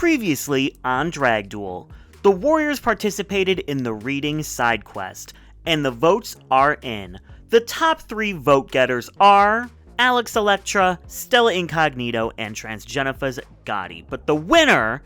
Previously on Drag Duel, the Warriors participated in the reading side quest, and the votes are in. The top 3 vote getters are Elektra, Stella Incognito, and Transjenifahs Gawdy, but the winner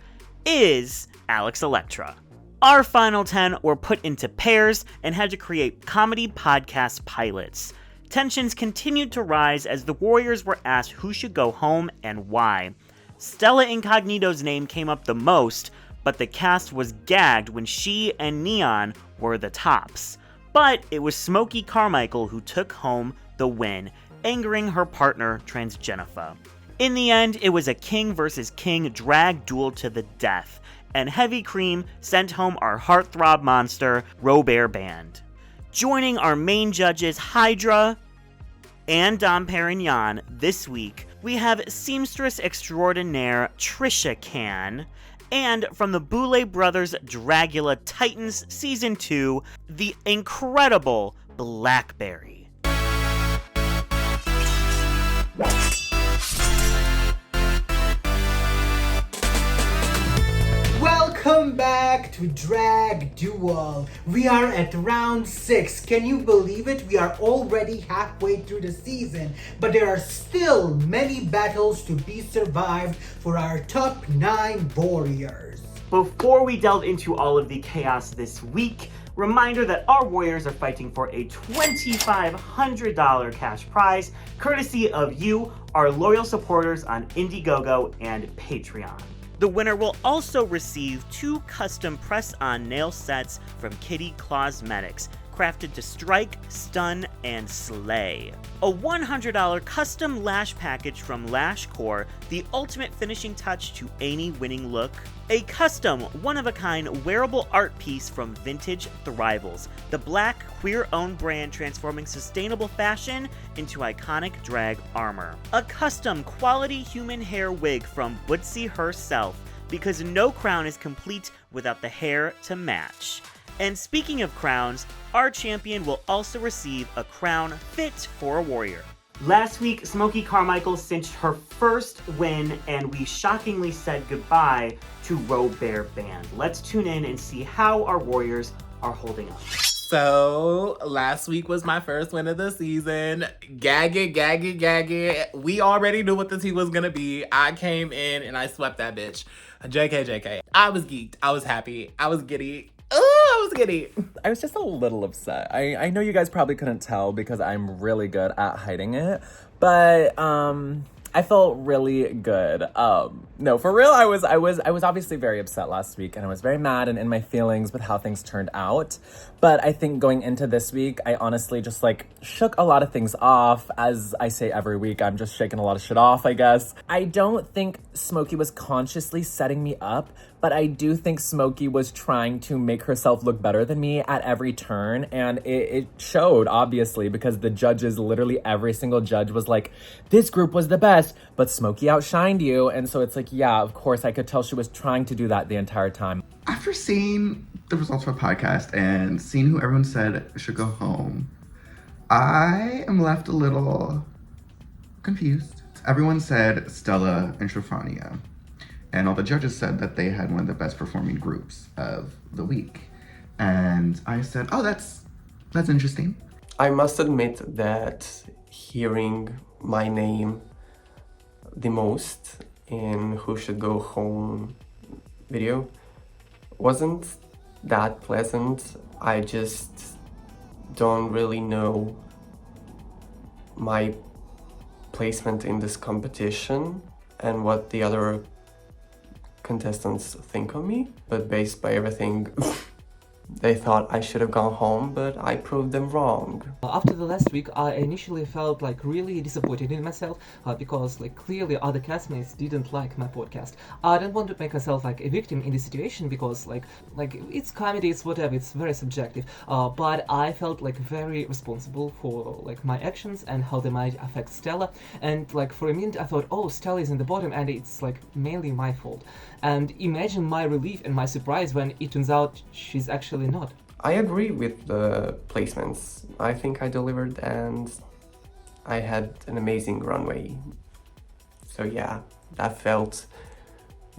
is Elektra. Our final 10 were put into pairs and had to create comedy podcast pilots. Tensions continued to rise as the Warriors were asked who should go home and why. Stella Incognito's name came up the most, but the cast was gagged when she and Neon were the tops. But it was Smokey Karmikael who took home the win, angering her partner Transjenifah. In the end, it was a king versus king drag duel to the death, and Heavy Cream sent home our heartthrob monster, Robaire Banned. Joining our main judges Hydra and Dom Perignon this week, we have seamstress extraordinaire Trisha Can, and from the Boulay Brothers Dragula Titans Season 2, the incredible Blackberry. Welcome back to Drag Duel. We are at round 6. Can you believe it? We are already halfway through the season, but there are still many battles to be survived for our top 9 warriors. Before we delve into all of the chaos this week, reminder that our warriors are fighting for a $2,500 cash prize, courtesy of you, our loyal supporters on Indiegogo and Patreon. The winner will also receive 2 custom press-on nail sets from Kitty Cosmetics, crafted to strike, stun, and slay. A $100 custom lash package from Lash Core, the ultimate finishing touch to any winning look. A custom, one-of-a-kind wearable art piece from Vintage Thrivals, the black, queer-owned brand transforming sustainable fashion into iconic drag armor. A custom quality human hair wig from Bootsy herself, because no crown is complete without the hair to match. And speaking of crowns, our champion will also receive a crown fit for a warrior. Last week, Smokey Karmikael cinched her first win, and we shockingly said goodbye to Robaire Banned. Let's tune in and see how our warriors are holding up. So, last week was my first win of the season. Gaggy. We already knew what the tea was gonna be. I came in and I swept that bitch. JK. I was geeked. I was happy. I was giddy. I was just a little upset. I know you guys probably couldn't tell because I'm really good at hiding it, but I felt really good. No, for real, I was obviously very upset last week, and I was very mad and in my feelings with how things turned out. But I think going into this week, I honestly just shook a lot of things off. As I say every week, I'm just shaking a lot of shit off, I guess. I don't think Smokey was consciously setting me up, but I do think Smokey was trying to make herself look better than me at every turn, and it showed, obviously, because the judges, literally every single judge was like, this group was the best, but Smokey outshined you, and so it's yeah, of course, I could tell she was trying to do that the entire time. After seeing the results of our podcast and seeing who everyone said should go home, I am left a little confused. Everyone said Stella and Shafrania, and all the judges said that they had one of the best performing groups of the week. And I said, oh, that's interesting. I must admit that hearing my name the most in Who Should Go Home video wasn't that pleasant. I just don't really know my placement in this competition and what the other contestants think of me, but based by everything they thought I should have gone home, but I proved them wrong. After the last week, I initially felt really disappointed in myself because clearly other castmates didn't like my podcast. I don't want to make myself a victim in this situation because it's comedy, it's whatever, it's very subjective. But I felt very responsible for my actions and how they might affect Stella. And for a minute I thought, oh, Stella is in the bottom and it's mainly my fault. And imagine my relief and my surprise when it turns out she's actually not. I agree with the placements. I think I delivered and I had an amazing runway. So yeah, that felt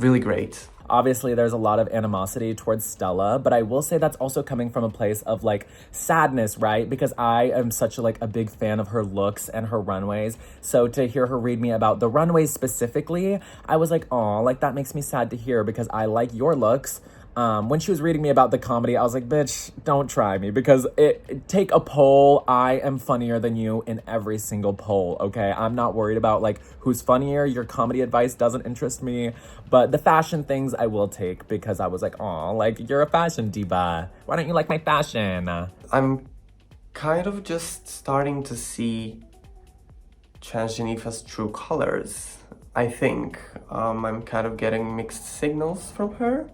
really great. Obviously, there's a lot of animosity towards Stella, but I will say that's also coming from a place of like sadness, right? Because I am such a big fan of her looks and her runways. So to hear her read me about the runways specifically, I was like, aw, like that makes me sad to hear because I like your looks. When she was reading me about the comedy, I was like, bitch, don't try me because take a poll. I am funnier than you in every single poll, okay? I'm not worried about like who's funnier. Your comedy advice doesn't interest me, but the fashion things I will take because I was like, aw, like you're a fashion diva. Why don't you like my fashion? I'm kind of just starting to see Transjenifahs' true colors, I think. I'm kind of getting mixed signals from her.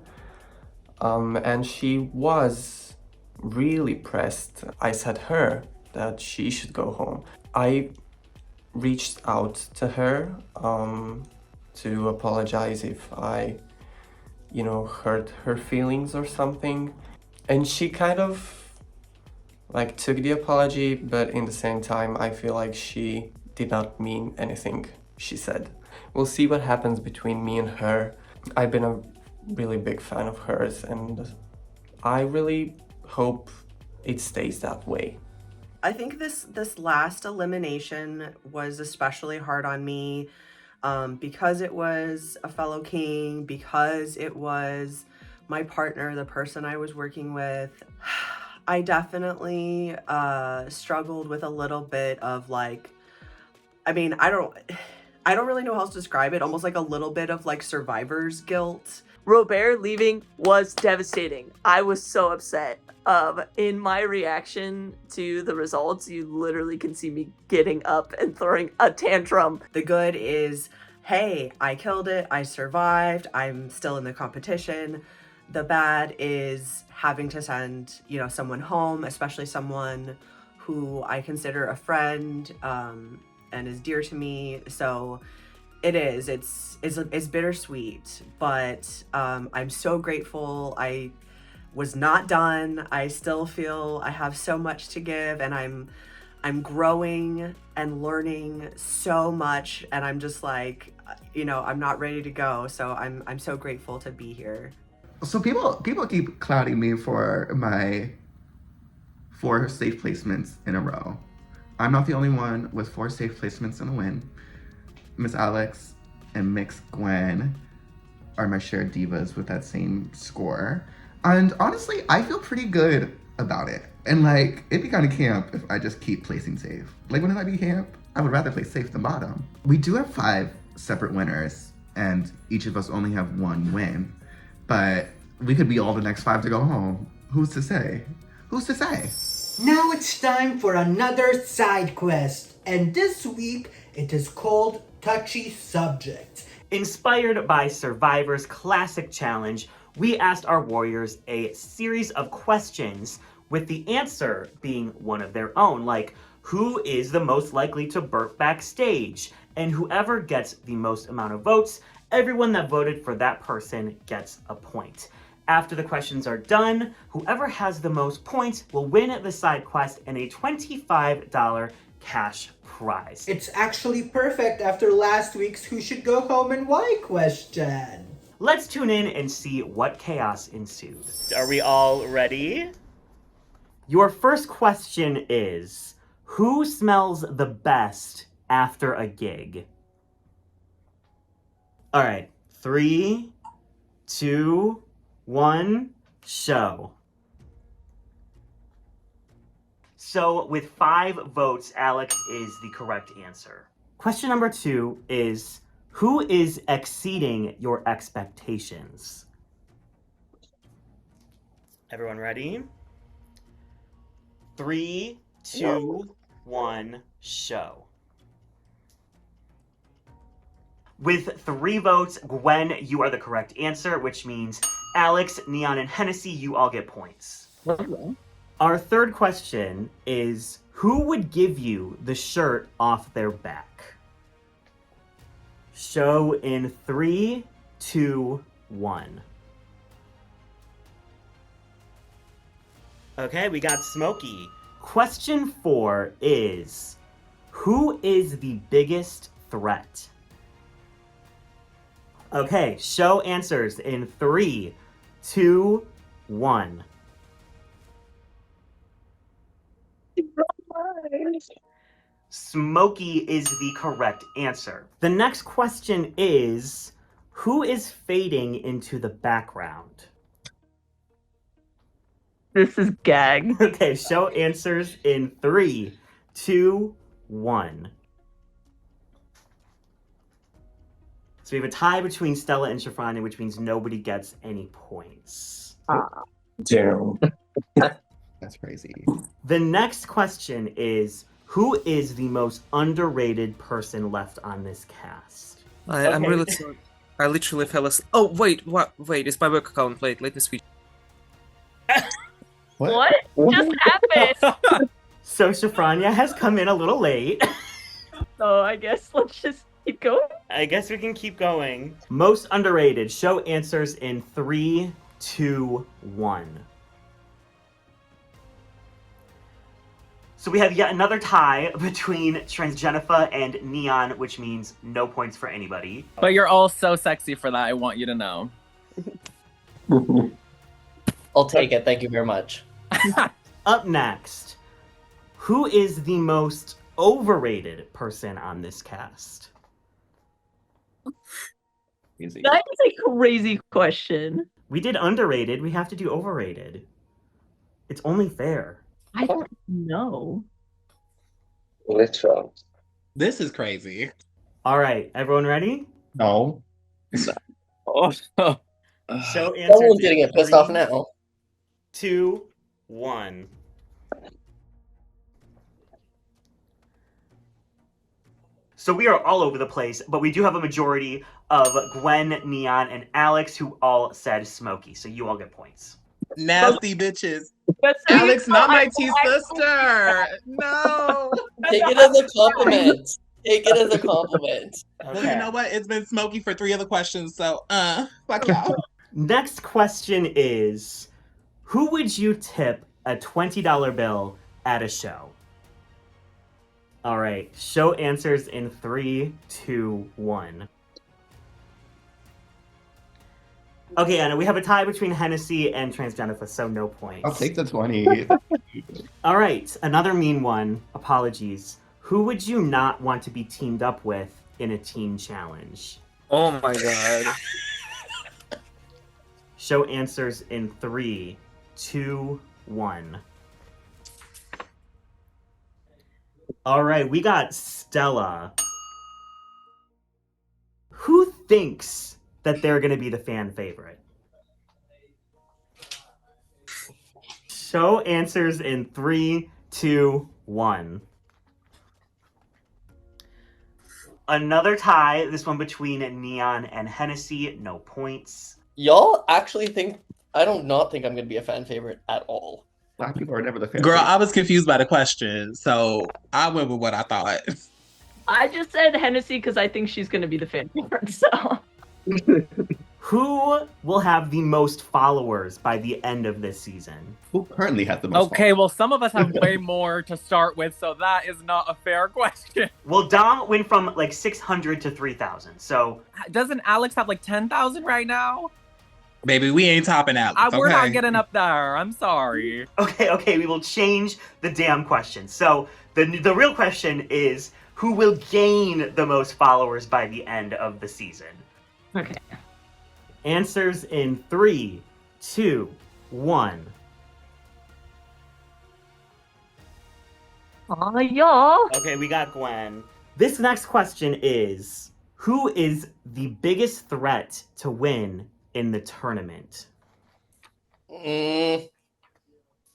And she was really pressed. I said her that she should go home. I reached out to her to apologize if I, hurt her feelings or something. And she kind of like took the apology, but in the same time, I feel like she did not mean anything she said. We'll see what happens between me and her. I've been a really big fan of hers and I really hope it stays that way. I think this last elimination was especially hard on me because it was a fellow king, because it was my partner, the person I was working with. I definitely struggled with a little bit of like, I don't really know how else to describe it, almost like a little bit of like survivor's guilt. Robaire leaving was devastating. I was so upset. In my reaction to the results, you literally can see me getting up and throwing a tantrum. The good is, hey, I killed it, I survived, I'm still in the competition. The bad is having to send, someone home, especially someone who I consider a friend and is dear to me. So it's bittersweet, but I'm so grateful. I was not done. I still feel I have so much to give, and I'm growing and learning so much, and I'm just like, I'm not ready to go. So I'm so grateful to be here. So people keep clouding me for my 4 safe placements in a row. I'm not the only one with 4 safe placements in a win. Miss Alex and Mix Gwen are my shared divas with that same score. And honestly, I feel pretty good about it. And like, it'd be kind of camp if I just keep placing safe. Like, wouldn't that be camp? I would rather play safe than bottom. We do have 5 separate winners, and each of us only have 1 win. But we could be all the next 5 to go home. Who's to say? Who's to say? Now it's time for another side quest, and this week it is called Touchy Subject. Inspired by Survivor's classic challenge, we asked our warriors a series of questions with the answer being one of their own, like who is the most likely to burp backstage? And whoever gets the most amount of votes, everyone that voted for that person gets a point. After the questions are done, whoever has the most points will win the side quest and a $25 cash prize. It's actually perfect after last week's Who Should Go Home and Why question. Let's tune in and see what chaos ensued. Are we all ready? Your first question is, who smells the best after a gig? All right, 3, 2, 1, show. So with 5 votes, Alex is the correct answer. Question number 2 is, who is exceeding your expectations? Everyone ready? 3, 2, 1, show. With 3 votes, Gwen, you are the correct answer, which means Alex, Neon, and Hennessey, you all get points. Our third question is, who would give you the shirt off their back? Show in 3, 2, 1. Okay, we got Smokey. Question 4 is, who is the biggest threat? Okay, show answers in 3, 2, 1. Smokey is the correct answer. The next question is, who is fading into the background? This is gag. Okay, show answers in 3, 2, 1. So we have a tie between Stella and Shafrania, which means nobody gets any points. Damn. That's crazy. The next question is, who is the most underrated person left on this cast? I'm really sorry. I literally fell asleep. Oh, wait, what? Wait, it's my work account. Wait, let me switch. What just happened? So Shafrania has come in a little late. So I guess let's just keep going. I guess we can keep going. Most underrated. Show answers in 3, 2, 1. So we have yet another tie between Transjenifah and Neon, which means no points for anybody. But you're all so sexy for that, I want you to know. I'll take it. Thank you very much. Up next, who is the most overrated person on this cast? Easy. That is a crazy question. We did underrated, we have to do overrated. It's only fair. I don't know. Literal. This is crazy. All right, everyone ready? No. Oh, Show answers. Someone's getting in it pissed 3, off now. 2, 1. So we are all over the place, but we do have a majority of Gwen, Neon, and Alex who all said Smokey. So you all get points. Nasty bitches. But so Alex, you not know, my I- tea sister. No. Take it as a compliment. Take it as a compliment. Well, you know what? It's been Smokey for 3 of the questions, so fuck y'all. Next question is, who would you tip a $20 bill at a show? All right, show answers in 3, 2, 1. Okay, Anna, we have a tie between Hennessey and Transjenifah, so no points. I'll take the 20. All right, another mean one. Apologies. Who would you not want to be teamed up with in a team challenge? oh my god. Show answers in 3, 2, 1. All right, we got Stella. Who thinks that they're going to be the fan favorite? Show answers in 3, 2, 1. Another tie, this one between Neon and Hennessey, no points. Y'all actually think I don't not think I'm gonna be a fan favorite at all. Black people are never the fan. Girl, I was confused by the question, so I went with what I thought. I just said Hennessey because I think she's going to be the fan favorite, so. Who will have the most followers by the end of this season? Who currently has the most? Okay, well, some of us have way more to start with, so that is not a fair question. Well, Dom went from like 600 to 3,000, so... Doesn't Alex have like 10,000 right now? Baby, we ain't topping Alex, We're okay? not getting up there. I'm sorry. Okay, we will change the damn question. So, the real question is, who will gain the most followers by the end of the season? Okay. Answers in 3, 2, 1. Aw, y'all. Okay, we got Gwen. This next question is, who is the biggest threat to win in the tournament? Any,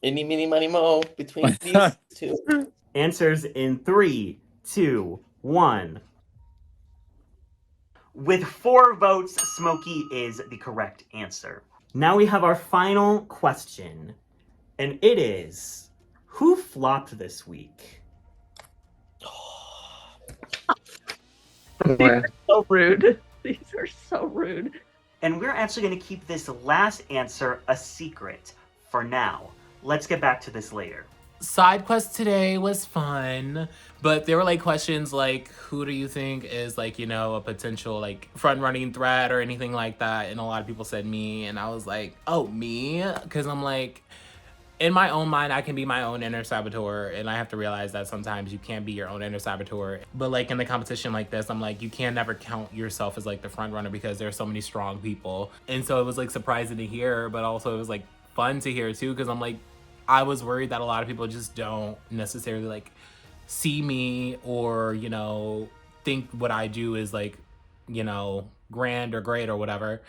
mini, money, mo between these two. Answers in 3, 2, 1. With 4 votes, Smokey is the correct answer. Now we have our final question, and it is, who flopped this week? These are so rude. These are so rude. And we're actually going to keep this last answer a secret for now. Let's get back to this later. Side quest today was fun, but there were like questions like, who do you think is like, you know, a potential like front running threat or anything like that? And a lot of people said me, and I was like, oh, me? Because I'm like, in my own mind, I can be my own inner saboteur, and I have to realize that sometimes you can't be your own inner saboteur. But like in a competition like this, I'm like, you can never count yourself as like the front runner because there's so many strong people. And so it was like surprising to hear, but also it was like fun to hear too, because I'm like, I was worried that a lot of people just don't necessarily like see me or, you know, think what I do is like, you know, grand or great or whatever.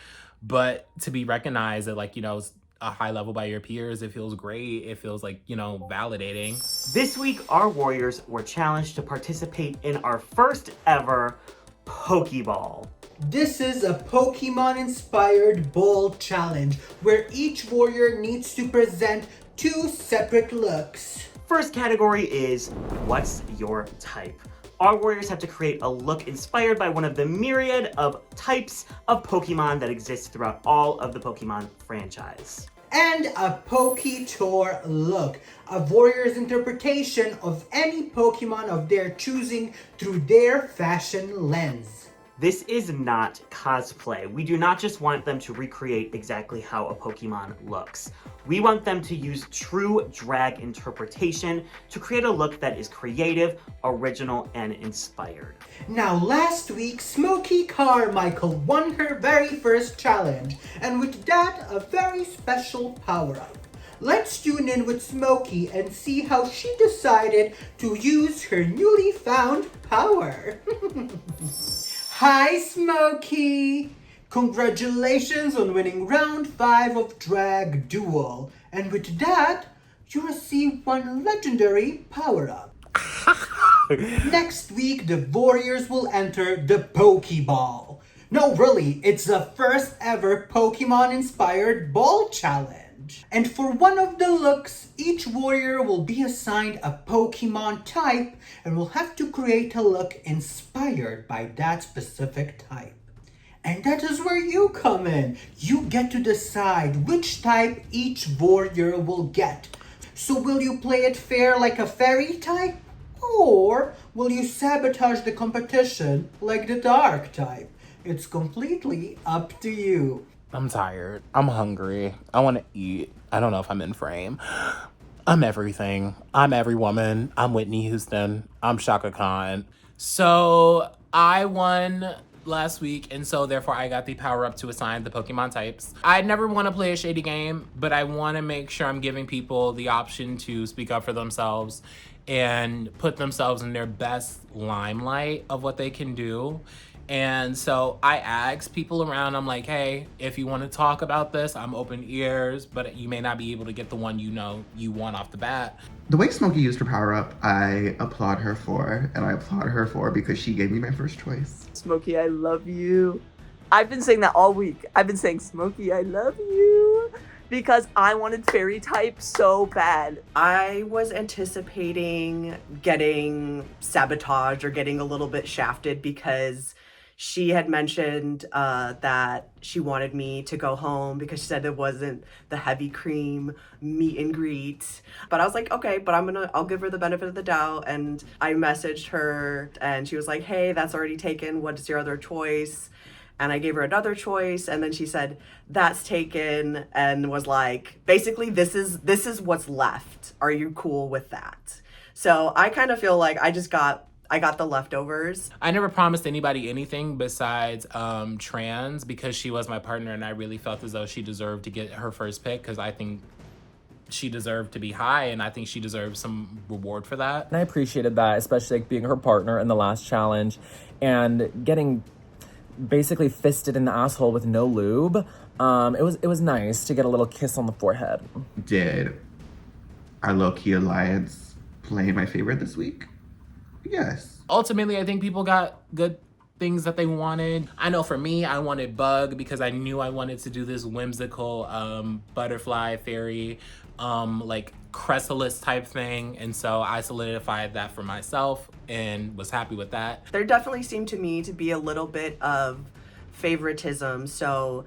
But to be recognized at like, you know, a high level by your peers, it feels great. It feels like, you know, validating. This week, our Warriors were challenged to participate in our first ever Pokeball. This is a Pokemon-inspired ball challenge where each warrior needs to present 2 separate looks. First category is, what's your type? Our warriors have to create a look inspired by one of the myriad of types of Pokemon that exist throughout all of the Pokemon franchise. And a Poketour look, a warrior's interpretation of any Pokemon of their choosing through their fashion lens. This is not cosplay. We do not just want them to recreate exactly how a Pokemon looks. We want them to use true drag interpretation to create a look that is creative, original, and inspired. Now, last week, Smokey Karmikael won her very first challenge, and with that, a very special power-up. Let's tune in with Smokey and see how she decided to use her newly found power. Hi, Smokey! Congratulations on winning round 5 of Drag Duel. And with that, you receive one legendary power-up. Next week, the Warriors will enter the Pokeball. No, really, it's the first ever Pokemon-inspired ball challenge. And for one of the looks, each warrior will be assigned a Pokemon type and will have to create a look inspired by that specific type. And that is where you come in. You get to decide which type each warrior will get. So will you play it fair like a fairy type? Or will you sabotage the competition like the dark type? It's completely up to you. I'm tired. I'm hungry. I want to eat. I don't know if I'm in frame. I'm everything. I'm every woman. I'm Whitney Houston. I'm Shaka Khan. So I won last week, and so therefore I got the power up to assign the Pokemon types. I never want to play a shady game, but I want to make sure I'm giving people the option to speak up for themselves and put themselves in their best limelight of what they can do. And so I asked people around, I'm like, hey, if you want to talk about this, I'm open ears, but you may not be able to get the one you know you want off the bat. The way Smokey used her power up, I applaud her for, and I applaud her for because she gave me my first choice. Smokey, I love you. I've been saying that all week. I've been saying, Smokey, I love you. Because I wanted fairy type so bad. I was anticipating getting sabotaged or getting a little bit shafted because she had mentioned that she wanted me to go home because she said it wasn't the heavy cream meet and greet. But I was like, okay, but I'll give her the benefit of the doubt. And I messaged her and she was like, hey, that's already taken. What's your other choice? And I gave her another choice, and then she said, that's taken, and was like, basically, this is what's left. Are you cool with that? So I kind of feel like I got the leftovers. I never promised anybody anything besides trans because she was my partner, and I really felt as though she deserved to get her first pick because I think she deserved to be high, and I think she deserves some reward for that. And I appreciated that, especially like being her partner in the last challenge and getting basically fisted in the asshole with no lube. It was nice to get a little kiss on the forehead. Did our low-key alliance play my favorite this week? Yes. Ultimately, I think people got good things that they wanted. I know for me, I wanted Bug because I knew I wanted to do this whimsical butterfly fairy like chrysalis type thing, and so I solidified that for myself and was happy with that. There definitely seemed to me to be a little bit of favoritism. So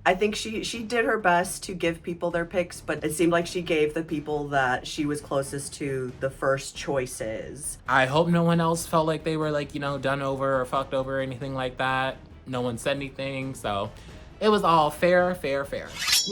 I think she did her best to give people their picks, but it seemed like she gave the people that she was closest to the first choices. I hope no one else felt like they were like, done over or fucked over or anything like that. No one said anything, so it was all fair.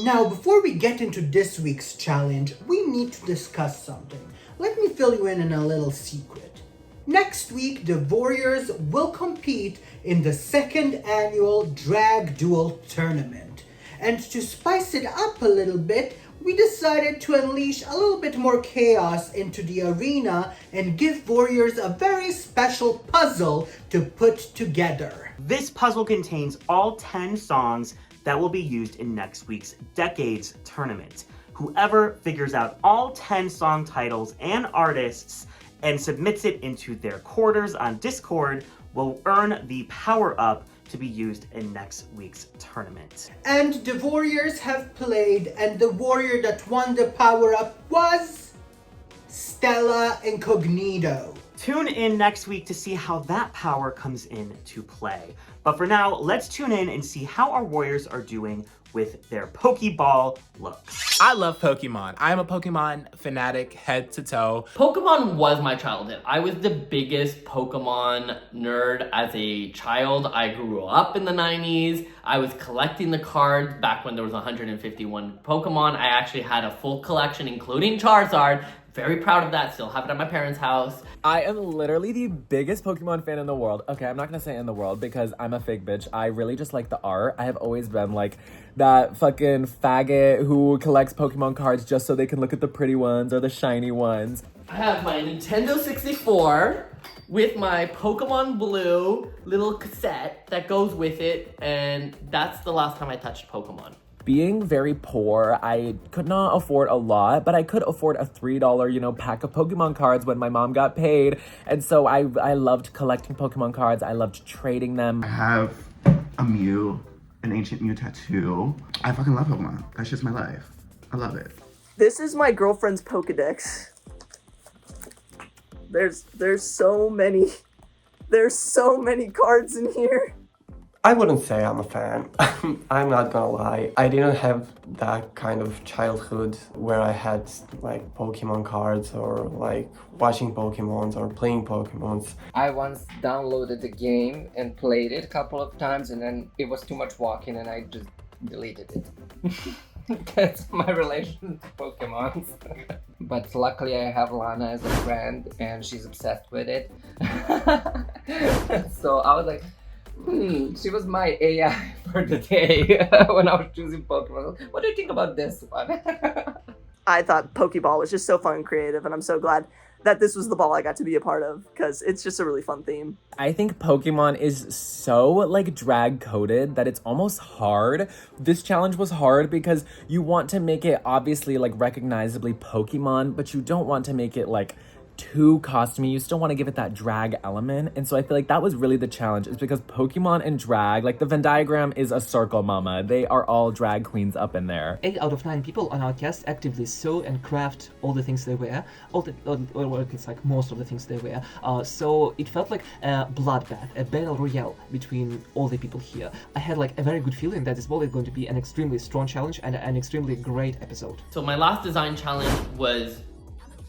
Now, before we get into this week's challenge, we need to discuss something. Let me fill you in on a little secret. Next week, the Warriors will compete in the second annual Drag Duel tournament. And to spice it up a little bit, we decided to unleash a little bit more chaos into the arena and give Warriors a very special puzzle to put together. This puzzle contains all 10 songs that will be used in next week's Decades tournament. Whoever figures out all 10 song titles and artists and submits it into their quarters on Discord will earn the power-up to be used in next week's tournament. And the Warriors have played, and the warrior that won the power-up was Stella Incognito. Tune in next week to see how that power comes into play. But for now, let's tune in and see how our Warriors are doing with their Pokeball looks. I love Pokemon. I'm a Pokemon fanatic head to toe. Pokemon was my childhood. I was the biggest Pokemon nerd as a child. I grew up in the 90s. I was collecting the cards back when there was 151 Pokemon. I actually had a full collection, including Charizard. Very proud of that. Still have it at my parents' house. I am literally the biggest Pokemon fan in the world. Okay, I'm not gonna say in the world because I'm a fake bitch. I really just like the art. I have always been like that fucking faggot who collects Pokemon cards just so they can look at the pretty ones or the shiny ones. I have my Nintendo 64 with my Pokemon Blue little cassette that goes with it, and that's the last time I touched Pokemon. Being very poor, I could not afford a lot, but I could afford a $3, pack of Pokemon cards when my mom got paid. And so I loved collecting Pokemon cards. I loved trading them. I have a Mew, an ancient Mew tattoo. I fucking love Pokemon. That's just my life. I love it. This is my girlfriend's Pokedex. There's so many cards in here. I wouldn't say I'm a fan. I'm not gonna lie. I didn't have that kind of childhood where I had like Pokemon cards or like watching Pokemons or playing Pokemons. I once downloaded the game and played it a couple of times, and then it was too much walking and I just deleted it. That's my relation to Pokemon. But luckily I have Lana as a friend and she's obsessed with it. So I was like, she was my AI for the day when I was choosing Pokemon. What do you think about this one? I thought Pokeball was just so fun and creative, and I'm so glad that this was the ball I got to be a part of, because it's just a really fun theme. I think Pokemon is so like drag coded that it's almost hard. This challenge was hard because you want to make it obviously like recognizably Pokemon, but you don't want to make it like too costumey. You still want to give it that drag element. And so I feel like that was really the challenge, is because Pokemon and drag, like the Venn diagram is a circle, mama. They are all drag queens up in there. 8 out of 9 people on our cast actively sew and craft all the things they wear, or at least like most of the things they wear. So it felt like a bloodbath, a battle royale between all the people here. I had like a very good feeling that this was going to be an extremely strong challenge and an extremely great episode. So my last design challenge was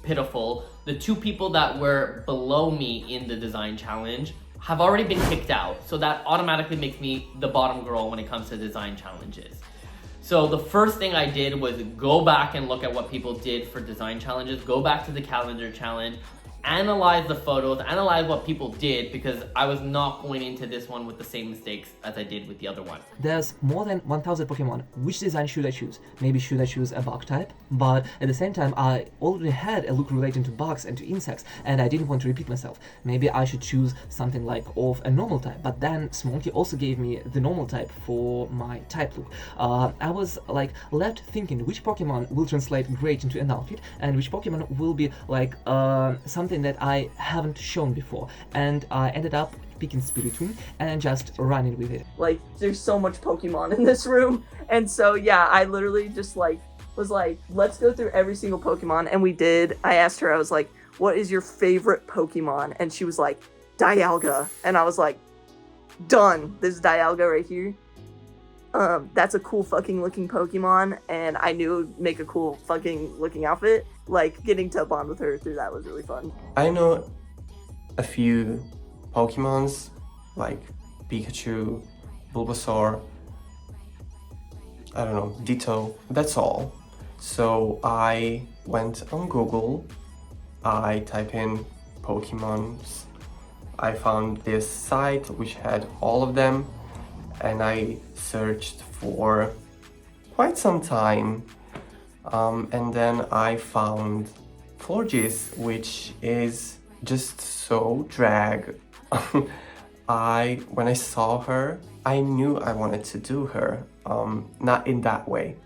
pitiful. The 2 people that were below me in the design challenge have already been kicked out. So that automatically makes me the bottom girl when it comes to design challenges. So the first thing I did was go back and look at what people did for design challenges, go back to the calendar challenge, analyze the photos, analyze what people did, because I was not going into this one with the same mistakes as I did with the other one. There's more than 1000 Pokemon. Which design should I choose? Maybe should I choose a bug type? But at the same time, I already had a look relating to bugs and to insects, and I didn't want to repeat myself. Maybe I should choose something like of a normal type, but then Smokey also gave me the normal type for my type look. I was like left thinking which Pokemon will translate great into an outfit, and which Pokemon will be like something that I haven't shown before, and I ended up picking Spiritomb and just running with it. Like, there's so much Pokemon in this room, and so yeah, I literally just like was like, let's go through every single Pokemon, and we did. I asked her, I was like, what is your favorite Pokemon? And she was like, Dialga, and I was like, done. This is Dialga right here. that's a cool fucking looking Pokemon, and I knew it would make a cool fucking looking outfit. Like, getting to bond with her through that was really fun. I know a few Pokemons, like Pikachu, Bulbasaur, I don't know, Ditto, that's all. So I went on Google, I type in Pokemons, I found this site which had all of them, and I searched for quite some time, and then I found Florges, which is just so drag. When I saw her, I knew I wanted to do her, not in that way.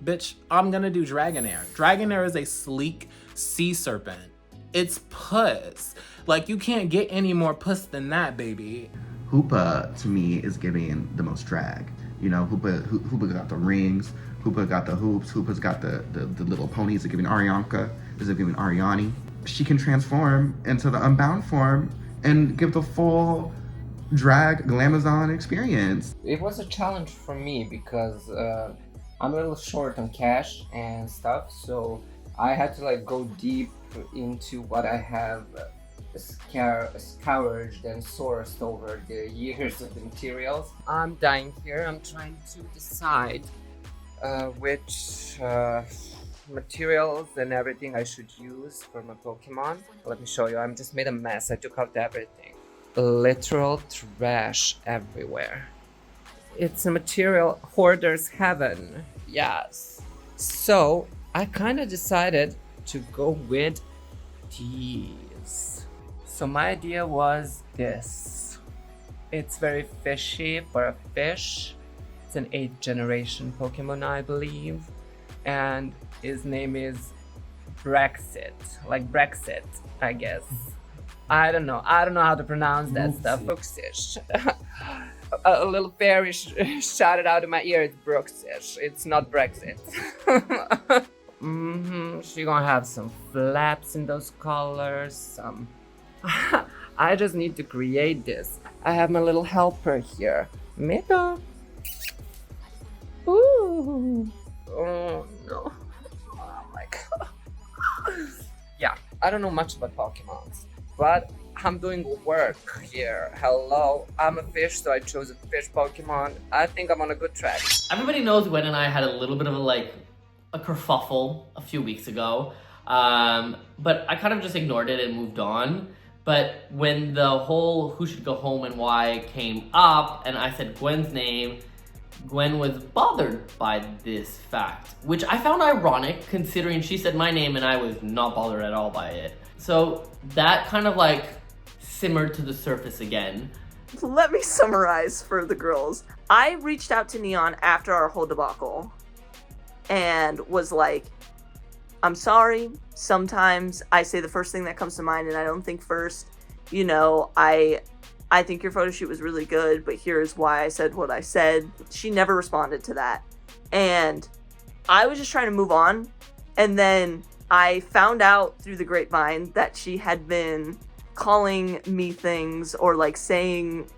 Bitch, I'm gonna do Dragonair. Dragonair is a sleek sea serpent. It's puss. Like, you can't get any more puss than that, baby. Hoopa, to me, is giving the most drag. You know, Hoopa got the rings, Hoopa got the hoops, Hoopa's got the little ponies. Is giving Arianka, is giving Ariani. She can transform into the Unbound form and give the full drag Glamazon experience. It was a challenge for me because I'm a little short on cash and stuff, so I had to like go deep into what I have scoured and sourced over the years of the materials. I'm dying here. I'm trying to decide which materials and everything I should use for my Pokemon. Let me show you. I'm just made a mess. I took out everything. Literal trash everywhere. It's a material hoarder's heaven. Yes. So I kind of decided to go with these. So my idea was this. It's very fishy for a fish. It's an 8th generation Pokemon, I believe. And his name is Brexit. Like Brexit, I guess. I don't know how to pronounce that stuff. Brooksish. A little fairy shouted out in my ear, it's Brooksish. It's not Brexit. She gonna have some flaps in those colors, some... I just need to create this. I have my little helper here. Mito. Ooh. Oh no. Oh my god. Yeah, I don't know much about Pokemon, but I'm doing work here. Hello, I'm a fish, so I chose a fish Pokemon. I think I'm on a good track. Everybody knows Gwen and I had a little bit of a kerfuffle a few weeks ago, but I kind of just ignored it and moved on. But when the whole who should go home and why came up, and I said Gwen's name, Gwen was bothered by this fact, which I found ironic considering she said my name and I was not bothered at all by it. So that kind of like simmered to the surface again. Let me summarize for the girls. I reached out to Neon after our whole debacle and was like, I'm sorry, sometimes I say the first thing that comes to mind and I don't think first. You know, I think your photo shoot was really good, but here's why I said what I said. She never responded to that. And I was just trying to move on. And then I found out through the grapevine that she had been calling me things or like saying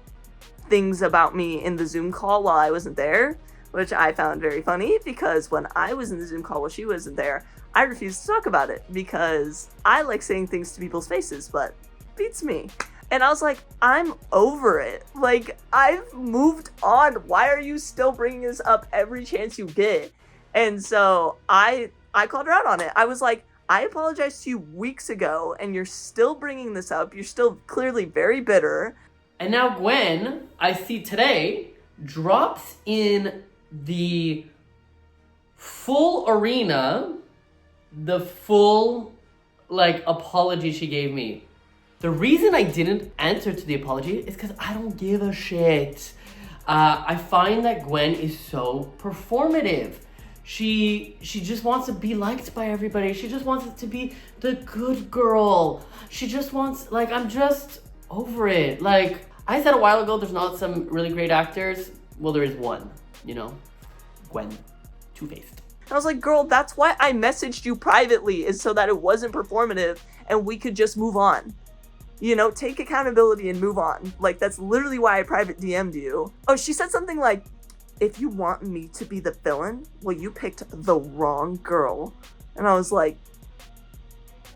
things about me in the Zoom call while I wasn't there, which I found very funny because when I was in the Zoom call while she wasn't there, I refused to talk about it because I like saying things to people's faces, but beats me. And I was like, I'm over it. Like, I've moved on. Why are you still bringing this up every chance you get? And so I called her out on it. I was like, I apologized to you weeks ago and you're still bringing this up. You're still clearly very bitter. And now Gwen, I see today, drops in the full arena, the full, like, apology she gave me. The reason I didn't answer to the apology is because I don't give a shit. I find that Gwen is so performative. She just wants to be liked by everybody. She just wants to be the good girl. She just wants, like, I'm just over it. Like, I said a while ago, there's not some really great actors. Well, there is one, you know, Gwen, two-faced. I was like, girl, that's why I messaged you privately, is so that it wasn't performative and we could just move on. You know, take accountability and move on. Like, that's literally why I private DM'd you. Oh, she said something like, if you want me to be the villain, well, you picked the wrong girl. And I was like,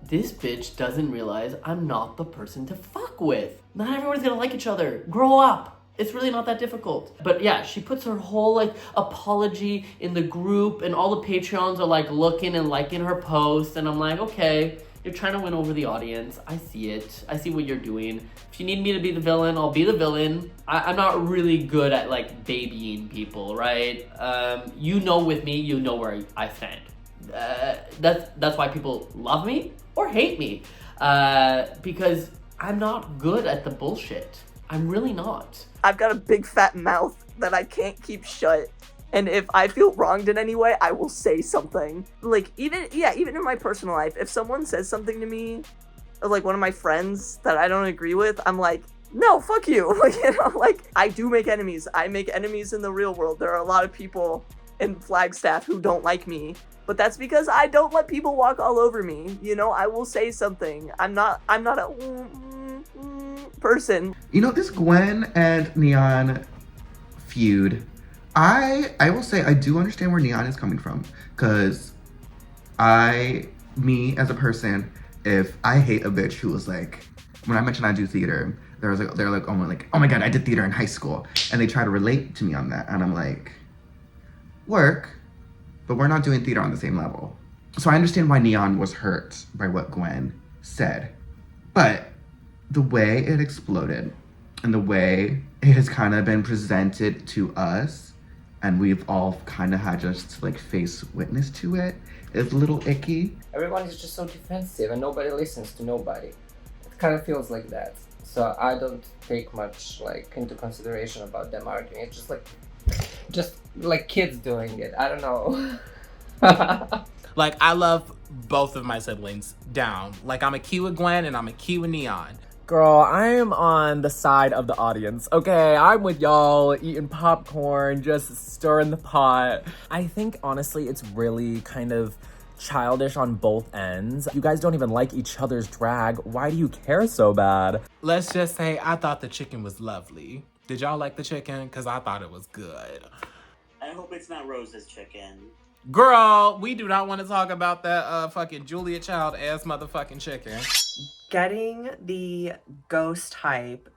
this bitch doesn't realize I'm not the person to fuck with. Not everyone's gonna like each other. Grow up. It's really not that difficult. But yeah, she puts her whole like apology in the group, and all the Patreons are like looking and liking her post, and I'm like, okay, you're trying to win over the audience. I see it. I see what you're doing. If you need me to be the villain, I'll be the villain. I'm not really good at like babying people, right? You know with me, you know where I stand. That's why people love me or hate me, because I'm not good at the bullshit. I'm really not. I've got a big fat mouth that I can't keep shut. And if I feel wronged in any way, I will say something. Like, even in my personal life, if someone says something to me, or like one of my friends that I don't agree with, I'm like, no, fuck you. You know, like, I do make enemies. I make enemies in the real world. There are a lot of people in Flagstaff who don't like me. But that's because I don't let people walk all over me. You know, I will say something. I'm not a person. You know, this Gwen and Neon feud, I will say I do understand where Neon is coming from. Because me as a person, if I hate a bitch who was like, when I mentioned I do theater, they're like, oh my god, I did theater in high school. And they try to relate to me on that. And I'm like, work, but we're not doing theater on the same level. So I understand why Neon was hurt by what Gwen said. But the way it exploded and the way it has kind of been presented to us, and we've all kind of had just like face witness to it, is a little icky. Everyone is just so defensive and nobody listens to nobody. It kind of feels like that. So I don't take much like into consideration about them arguing. It's just like kids doing it. I don't know. Like, I love both of my siblings down. Like, I'm a key with Gwen and I'm a key with Neon. Girl, I am on the side of the audience, okay? I'm with y'all, eating popcorn, just stirring the pot. I think, honestly, it's really kind of childish on both ends. You guys don't even like each other's drag. Why do you care so bad? Let's just say I thought the chicken was lovely. Did y'all like the chicken? Because I thought it was good. I hope it's not Rose's chicken. Girl, we do not want to talk about that fucking Julia Child ass motherfucking chicken. Getting the ghost hype,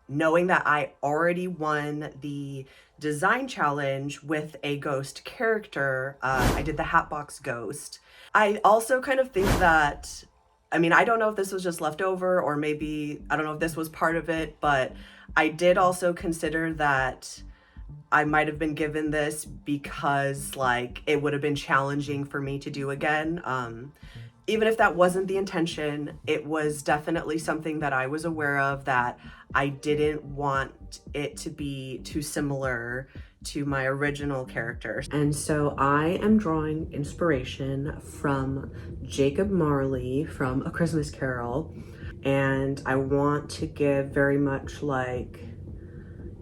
knowing that I already won the design challenge with a ghost character, I did the Hatbox Ghost. I also kind of think that, I mean, I don't know if this was just leftover or maybe, I don't know if this was part of it, but I did also consider that I might have been given this because like it would have been challenging for me to do again. Even if that wasn't the intention, it was definitely something that I was aware of, that I didn't want it to be too similar to my original character. And so I am drawing inspiration from Jacob Marley from A Christmas Carol. And I want to give very much like,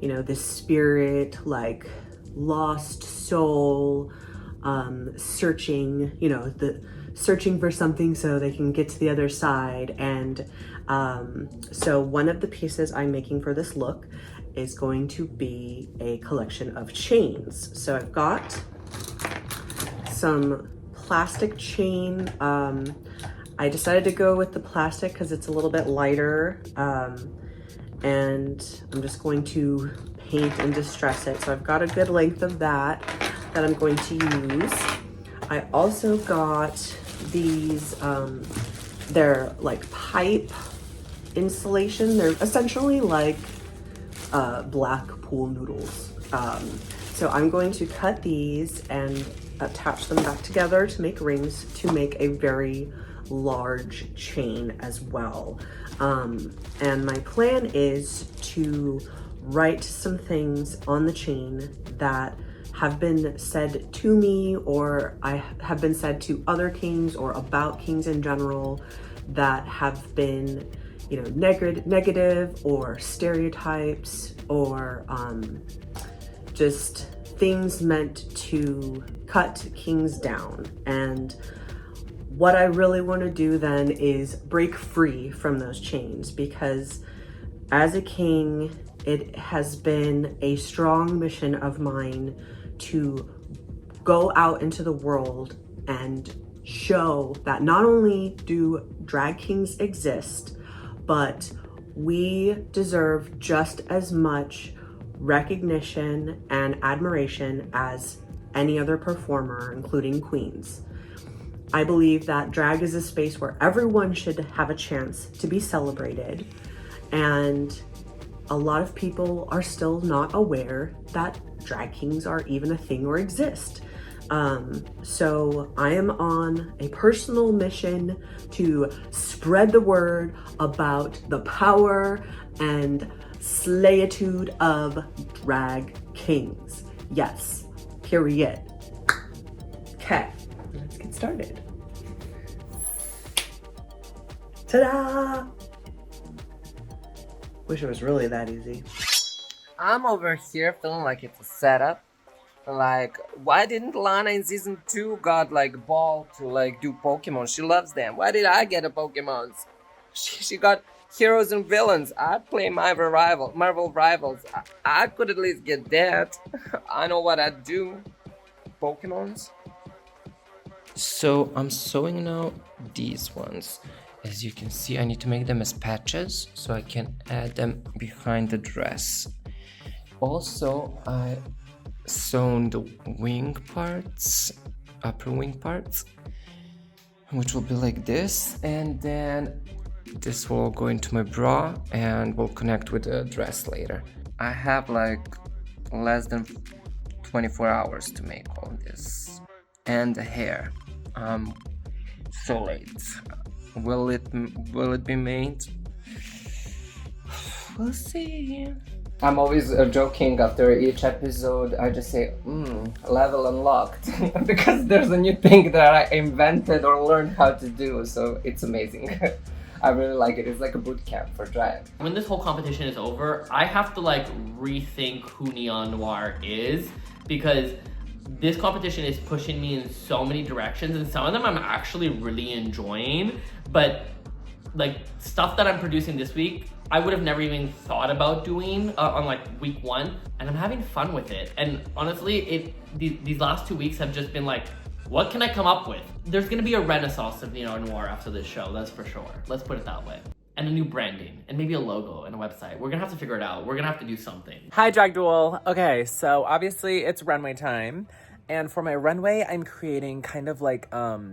you know, this spirit, like lost soul, searching, you know, searching for something so they can get to the other side. And so one of the pieces I'm making for this look is going to be a collection of chains. So I've got some plastic chain. I decided to go with the plastic because it's a little bit lighter. And I'm just going to paint and distress it. So I've got a good length of that I'm going to use. I also got these, they're like pipe insulation. They're essentially like black pool noodles. So I'm going to cut these and attach them back together to make rings to make a very large chain as well. And my plan is to write some things on the chain that have been said to me, or I have been said to other kings, or about kings in general, that have been, you know, negative or stereotypes, or just things meant to cut kings down. And what I really want to do then is break free from those chains, because as a king, it has been a strong mission of mine to go out into the world and show that not only do drag kings exist, but we deserve just as much recognition and admiration as any other performer, including queens. I believe that drag is a space where everyone should have a chance to be celebrated, and a lot of people are still not aware that drag kings are even a thing or exist. So I am on a personal mission to spread the word about the power and slayitude of drag kings. Yes, period. Okay, let's get started. Ta-da! Wish it was really that easy. I'm over here feeling like it's a setup. Like, why didn't Lana in season 2 got like ball to like do Pokemon? She loves them. Why did I get a Pokemons? She got heroes and villains. I play Marvel Rivals. I could at least get that. I know what I do. Pokemons. So I'm sewing now these ones. As you can see, I need to make them as patches so I can add them behind the dress. Also, I sewn the wing parts, upper wing parts, which will be like this, and then this will go into my bra and will connect with the dress later. I have like less than 24 hours to make all this. And the hair. So late. Will it be made? We'll see. I'm always joking after each episode. I just say, level unlocked. Because there's a new thing that I invented or learned how to do, so it's amazing. I really like it. It's like a boot camp for drag. When this whole competition is over, I have to like rethink who Neon Noire is, because this competition is pushing me in so many directions, and some of them I'm actually really enjoying, but like stuff that I'm producing this week, I would have never even thought about doing on like week 1, and I'm having fun with it. And honestly, these last 2 weeks have just been like, what can I come up with? There's gonna be a renaissance of Neon Noire after this show, that's for sure. Let's put it that way. And a new branding, and maybe a logo and a website. We're gonna have to figure it out. We're gonna have to do something. Hi, Drag Duel. Okay, so obviously it's runway time. And for my runway, I'm creating kind of like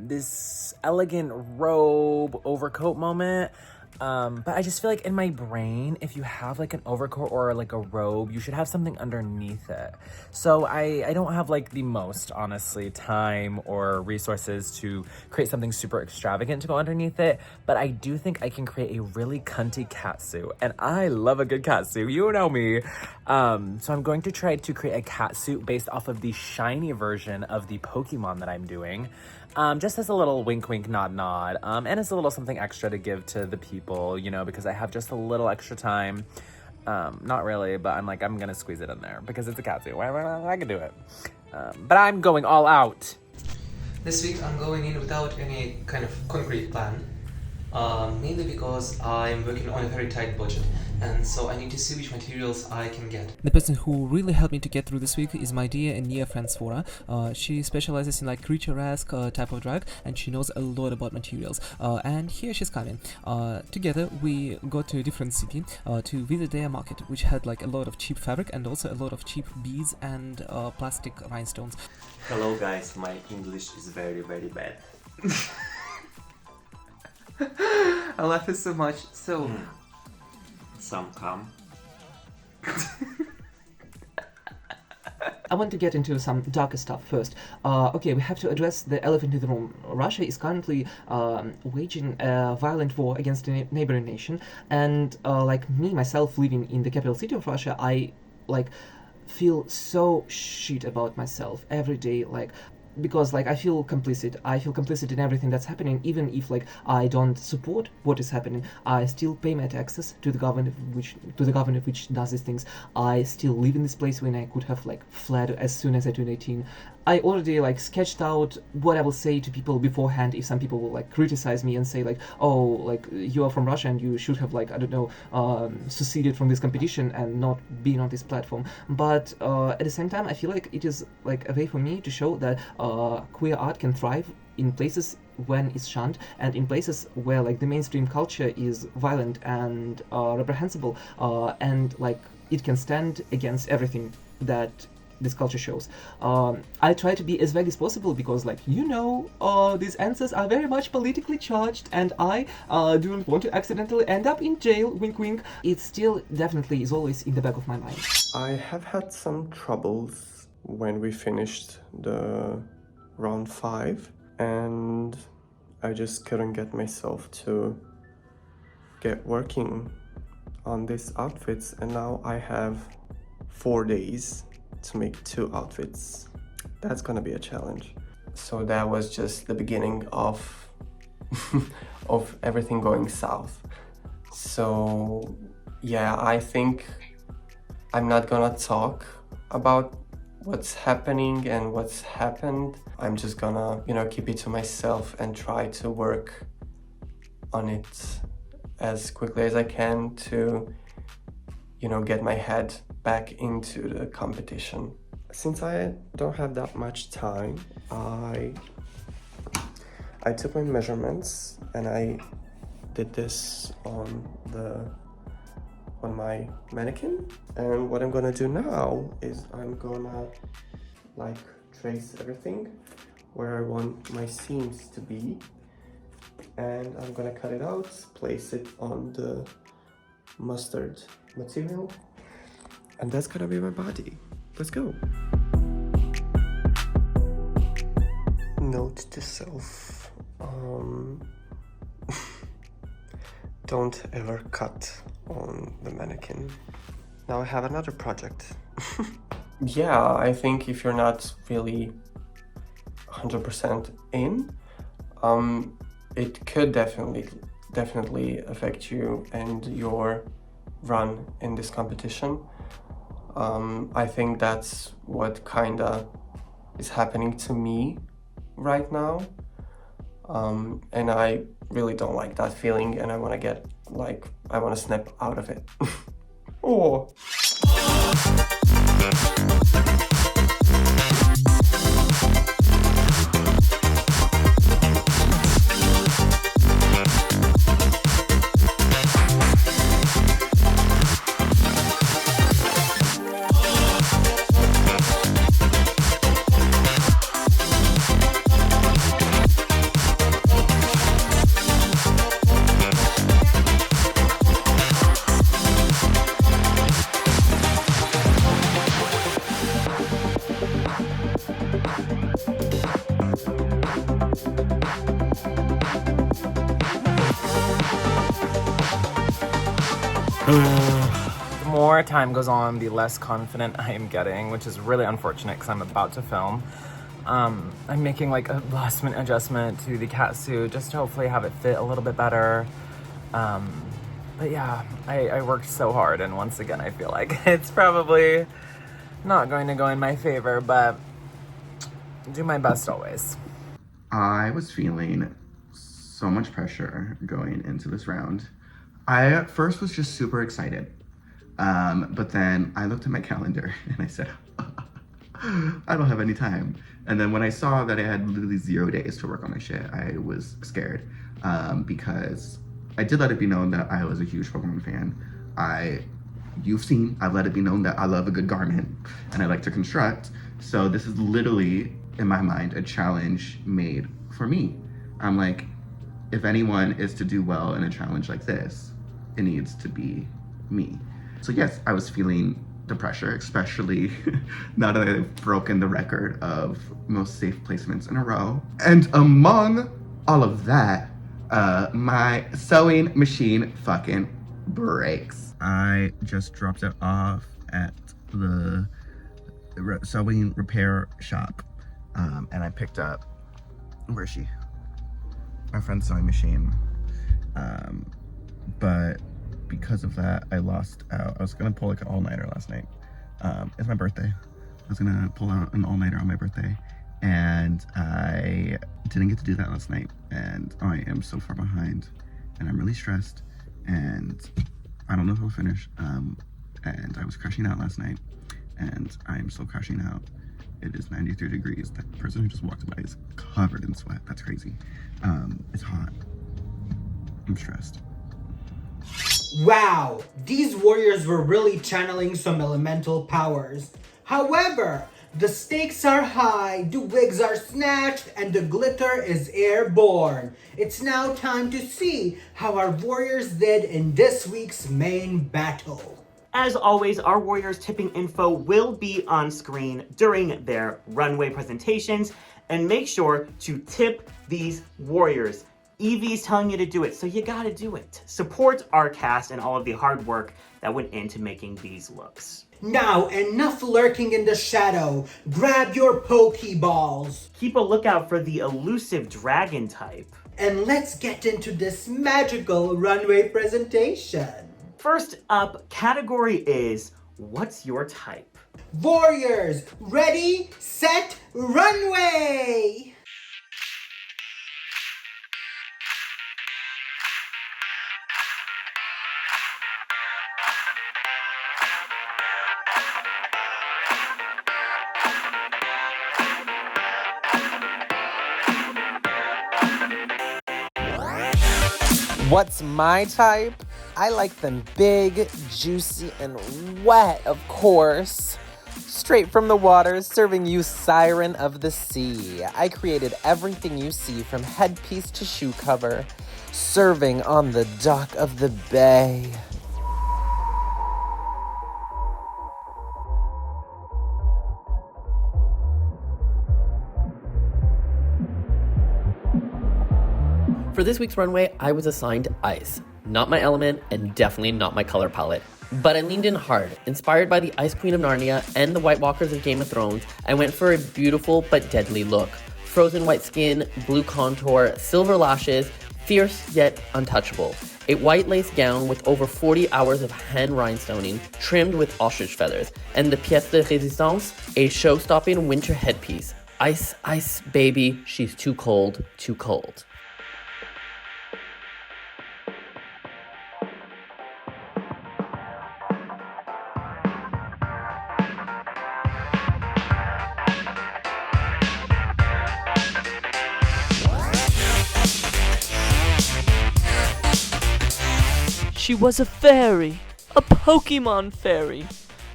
this elegant robe overcoat moment. But I just feel like in my brain, if you have like an overcoat or like a robe, you should have something underneath it. So I don't have like the most, honestly, time or resources to create something super extravagant to go underneath it. But I do think I can create a really cunty catsuit. And I love a good catsuit, you know me. So I'm going to try to create a catsuit based off of the shiny version of the Pokemon that I'm doing. Just as a little wink, wink, nod, nod. And as a little something extra to give to the people, you know, because I have just a little extra time. Not really, but I'm gonna squeeze it in there because it's a catsuit. I can do it. But I'm going all out. This week I'm going in without any kind of concrete plan. Mainly because I'm working on a very tight budget, and so I need to see which materials I can get. The person who really helped me to get through this week is my dear and near friend Svora. She specializes in like creature-esque type of drag, and she knows a lot about materials. And here she's coming. Together we go to a different city to visit their market, which had like a lot of cheap fabric and also a lot of cheap beads and plastic rhinestones. Hello guys, my English is very, very bad. I love it so much. So, some come. I want to get into some darker stuff first. Okay, we have to address the elephant in the room. Russia is currently waging a violent war against a neighboring nation, and like me, myself, living in the capital city of Russia, I like feel so shit about myself every day, like, because like I feel complicit in everything that's happening, even if like I don't support what is happening. I still pay my taxes to the government which does these things. I still live in this place when I could have like fled as soon as I turned 18. I already like sketched out what I will say to people beforehand if some people will like criticize me and say like, oh, like you are from Russia and you should have like, I don't know, seceded from this competition and not been on this platform. But at the same time, I feel like it is like a way for me to show that queer art can thrive in places when it's shunned, and in places where like the mainstream culture is violent and reprehensible, and like it can stand against everything that this culture shows. I try to be as vague as possible because, like, these answers are very much politically charged, and I do not want to accidentally end up in jail, wink wink. It still definitely is always in the back of my mind. I have had some troubles when we finished the round 5, and I just couldn't get myself to get working on these outfits, and now I have 4 days to make 2 outfits. That's gonna be a challenge. So that was just the beginning of of everything going south. So yeah, I think I'm not gonna talk about what's happening and what's happened. I'm just gonna, keep it to myself and try to work on it as quickly as I can to, get my head back into the competition. Since I don't have that much time, I took my measurements and I did this on my mannequin. And what I'm gonna do now is I'm gonna like trace everything where I want my seams to be, and I'm gonna cut it out, place it on the mustard material, and that's gonna be my body. Let's go. Note to self, don't ever cut on the mannequin. Now I have another project. Yeah, I think if you're not really 100% in, it could definitely affect you and your run in this competition. I think that's what kinda is happening to me right now, and I really don't like that feeling, and I want to snap out of it. Oh. The more time goes on, the less confident I am getting, which is really unfortunate because I'm about to film. I'm making like a last minute adjustment to the cat suit just to hopefully have it fit a little bit better. But yeah, I worked so hard, and once again I feel like it's probably not going to go in my favor, but do my best always. I was feeling so much pressure going into this round. I at first was just super excited, but then I looked at my calendar and I said, I don't have any time. And then when I saw that I had literally 0 days to work on my shit, I was scared, because I did let it be known that I was a huge Pokemon fan. I've let it be known that I love a good garment and I like to construct. So this is literally, in my mind, a challenge made for me. I'm like, if anyone is to do well in a challenge like this, it needs to be me. So yes, I was feeling the pressure, especially now that I've broken the record of most safe placements in a row. And among all of that, my sewing machine fucking breaks. I just dropped it off at the sewing repair shop, and I picked up, where is she? My friend's sewing machine. But because of that, I lost out. I was gonna pull like an all-nighter last night. It's my birthday. I was gonna pull out an all-nighter on my birthday, And I didn't get to do that last night, and I am so far behind, and I'm really stressed, and I don't know if I'll finish. And I was crashing out last night, and I am still crashing out. It is 93 degrees. That person who just walked by is covered in sweat. That's crazy. It's hot. I'm stressed. Wow, these warriors were really channeling some elemental powers. However, the stakes are high, the wigs are snatched, and the glitter is airborne. It's now time to see how our warriors did in this week's main battle. As always, our warriors tipping info will be on screen during their runway presentations, and make sure to tip these warriors. Evie's telling you to do it, so you gotta do it. Support our cast and all of the hard work that went into making these looks. Now, enough lurking in the shadow. Grab your Pokeballs. Keep a lookout for the elusive dragon type. And let's get into this magical runway presentation. First up, category is, what's your type? Warriors, ready, set, runway! What's my type? I like them big, juicy, and wet, of course. Straight from the waters, serving you Siren of the Sea. I created everything you see from headpiece to shoe cover, serving on the dock of the bay. For this week's runway, I was assigned ice. Not my element, and definitely not my color palette. But I leaned in hard. Inspired by the Ice Queen of Narnia and the White Walkers of Game of Thrones, I went for a beautiful but deadly look. Frozen white skin, blue contour, silver lashes, fierce yet untouchable. A white lace gown with over 40 hours of hand rhinestoning, trimmed with ostrich feathers. And the pièce de résistance, a show-stopping winter headpiece. Ice, ice, baby, she's too cold, too cold. She was a fairy, a Pokemon fairy.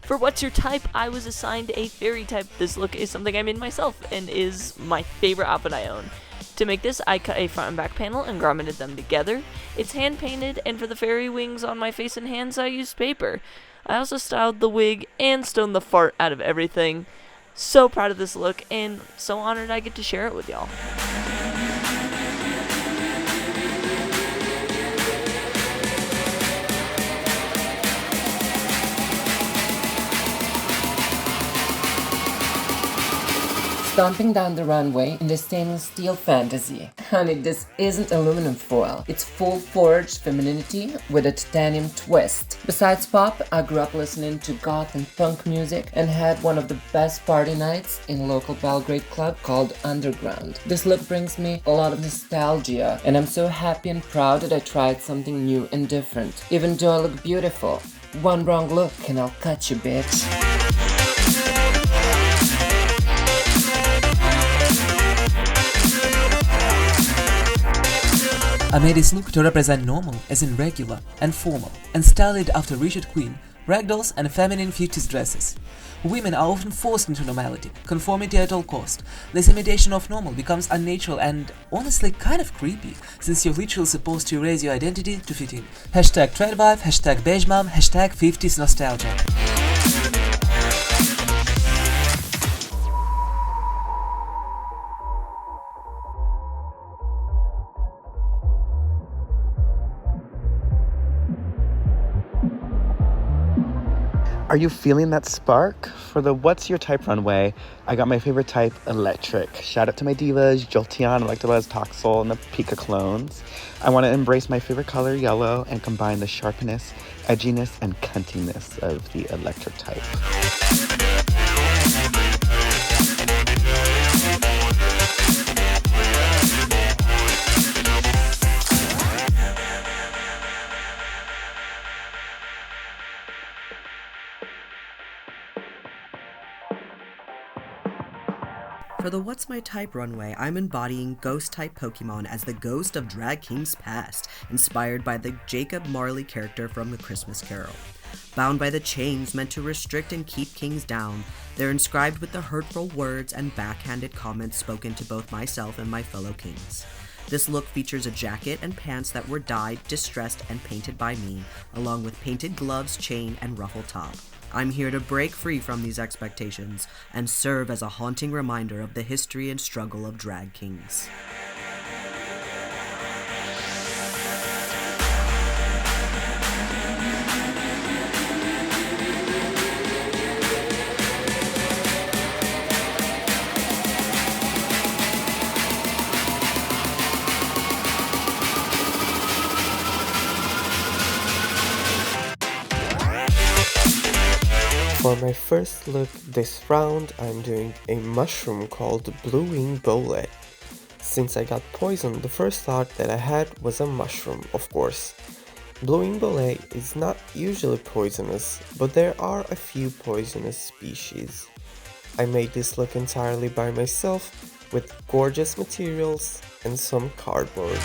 For what's your type, I was assigned a fairy type. This look is something I made myself and is my favorite outfit I own. To make this, I cut a front and back panel and grommeted them together. It's hand painted, and for the fairy wings on my face and hands, I used paper. I also styled the wig and stoned the fart out of everything. So proud of this look and so honored I get to share it with y'all. Stomping down the runway in the stainless steel fantasy. Honey, this isn't aluminum foil. It's full forged femininity with a titanium twist. Besides pop, I grew up listening to goth and punk music and had one of the best party nights in a local Belgrade club called Underground. This look brings me a lot of nostalgia, and I'm so happy and proud that I tried something new and different. Even though I look beautiful, one wrong look and I'll cut you, bitch. I made this look to represent normal, as in regular and formal, and styled it after Richard Queen, ragdolls and feminine 50s dresses. Women are often forced into normality, conformity at all cost. This imitation of normal becomes unnatural and honestly kind of creepy, since you're literally supposed to erase your identity to fit in. Hashtag TradWife, hashtag Beige Mom, hashtag 50s nostalgia. Are you feeling that spark? For the What's Your Type runway, I got my favorite type, Electric. Shout out to my divas, Jolteon, Electabuzz, Toxel, and the Pika clones. I want to embrace my favorite color, yellow, and combine the sharpness, edginess, and cuntiness of the Electric type. For the What's My Type runway, I'm embodying Ghost-type Pokemon as the ghost of Drag King's past, inspired by the Jacob Marley character from The Christmas Carol. Bound by the chains meant to restrict and keep kings down, they're inscribed with the hurtful words and backhanded comments spoken to both myself and my fellow kings. This look features a jacket and pants that were dyed, distressed, and painted by me, along with painted gloves, chain, and ruffle top. I'm here to break free from these expectations and serve as a haunting reminder of the history and struggle of drag kings. For my first look this round, I'm doing a mushroom called Blue Wing Bowlet. Since I got poisoned, the first thought that I had was a mushroom, of course. Blue Wing Bowlet is not usually poisonous, but there are a few poisonous species. I made this look entirely by myself with gorgeous materials and some cardboard.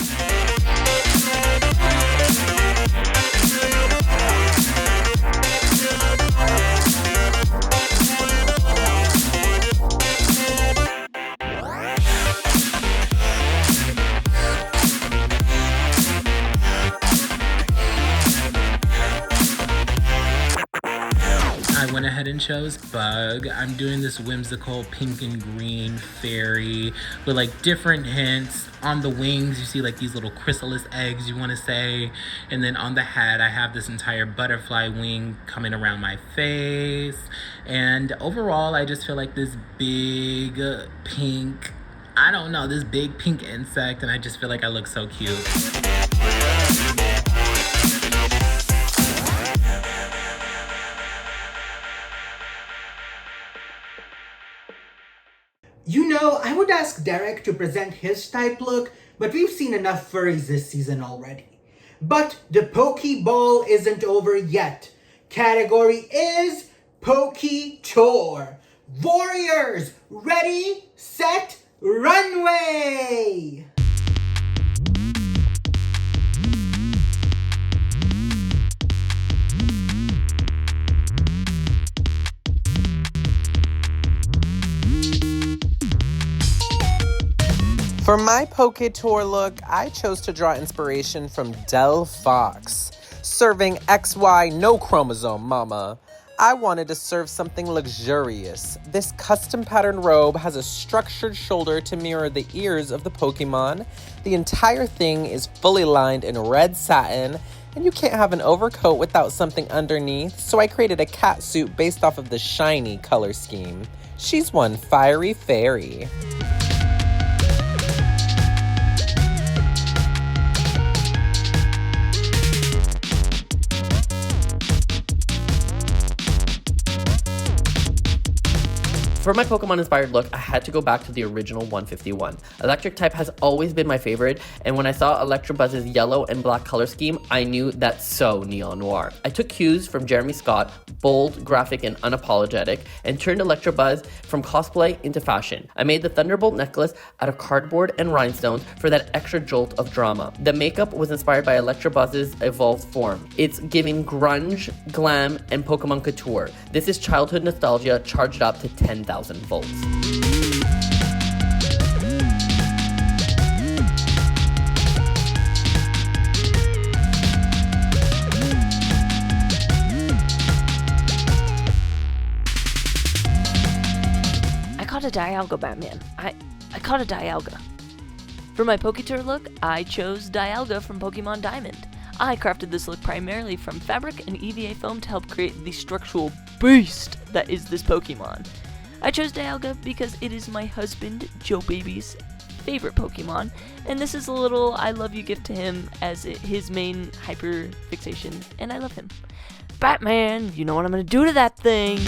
I went ahead and chose Bug. I'm doing this whimsical pink and green fairy with like different hints. On the wings, you see like these little chrysalis eggs, you want to say. And then on the head, I have this entire butterfly wing coming around my face. And overall, I just feel like this big pink, I don't know, this big pink insect. And I just feel like I look so cute. You know, I would ask Derek to present his type look, but we've seen enough furries this season already. But the Pokeball isn't over yet. Category is Poke Tour. Warriors, ready, set, runway! For my Poke Tour look, I chose to draw inspiration from Del Fox. Serving XY no chromosome, mama. I wanted to serve something luxurious. This custom pattern robe has a structured shoulder to mirror the ears of the Pokemon. The entire thing is fully lined in red satin, and you can't have an overcoat without something underneath, so I created a cat suit based off of the shiny color scheme. She's one fiery fairy. For my Pokemon-inspired look, I had to go back to the original 151. Electric type has always been my favorite, and when I saw Electabuzz's yellow and black color scheme, I knew that's so Neon Noir. I took cues from Jeremy Scott, bold, graphic, and unapologetic, and turned Electabuzz from cosplay into fashion. I made the Thunderbolt necklace out of cardboard and rhinestones for that extra jolt of drama. The makeup was inspired by Electabuzz's evolved form. It's giving grunge, glam, and Pokemon couture. This is childhood nostalgia charged up to 10,000 volts. I caught a Dialga, Batman. I caught a Dialga. For my Poketour look, I chose Dialga from Pokemon Diamond. I crafted this look primarily from fabric and EVA foam to help create the structural beast that is this Pokemon. I chose Dialga because it is my husband, Joe Baby's, favorite Pokemon, and this is a little I love you gift to him as his main hyper fixation, and I love him. Batman, you know what I'm gonna do to that thing!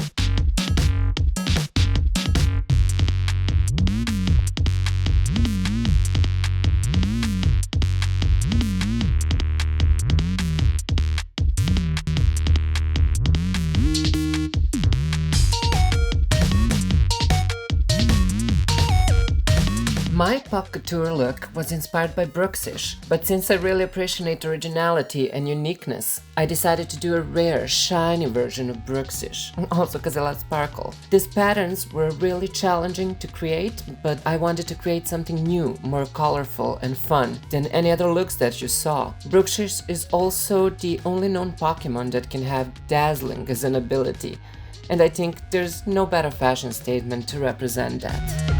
pop couture look was inspired by Brooksish, but since I really appreciate originality and uniqueness, I decided to do a rare, shiny version of Brooksish, also because I love sparkle. These patterns were really challenging to create, but I wanted to create something new, more colorful and fun than any other looks that you saw. Brooksish is also the only known Pokemon that can have dazzling as an ability, and I think there's no better fashion statement to represent that.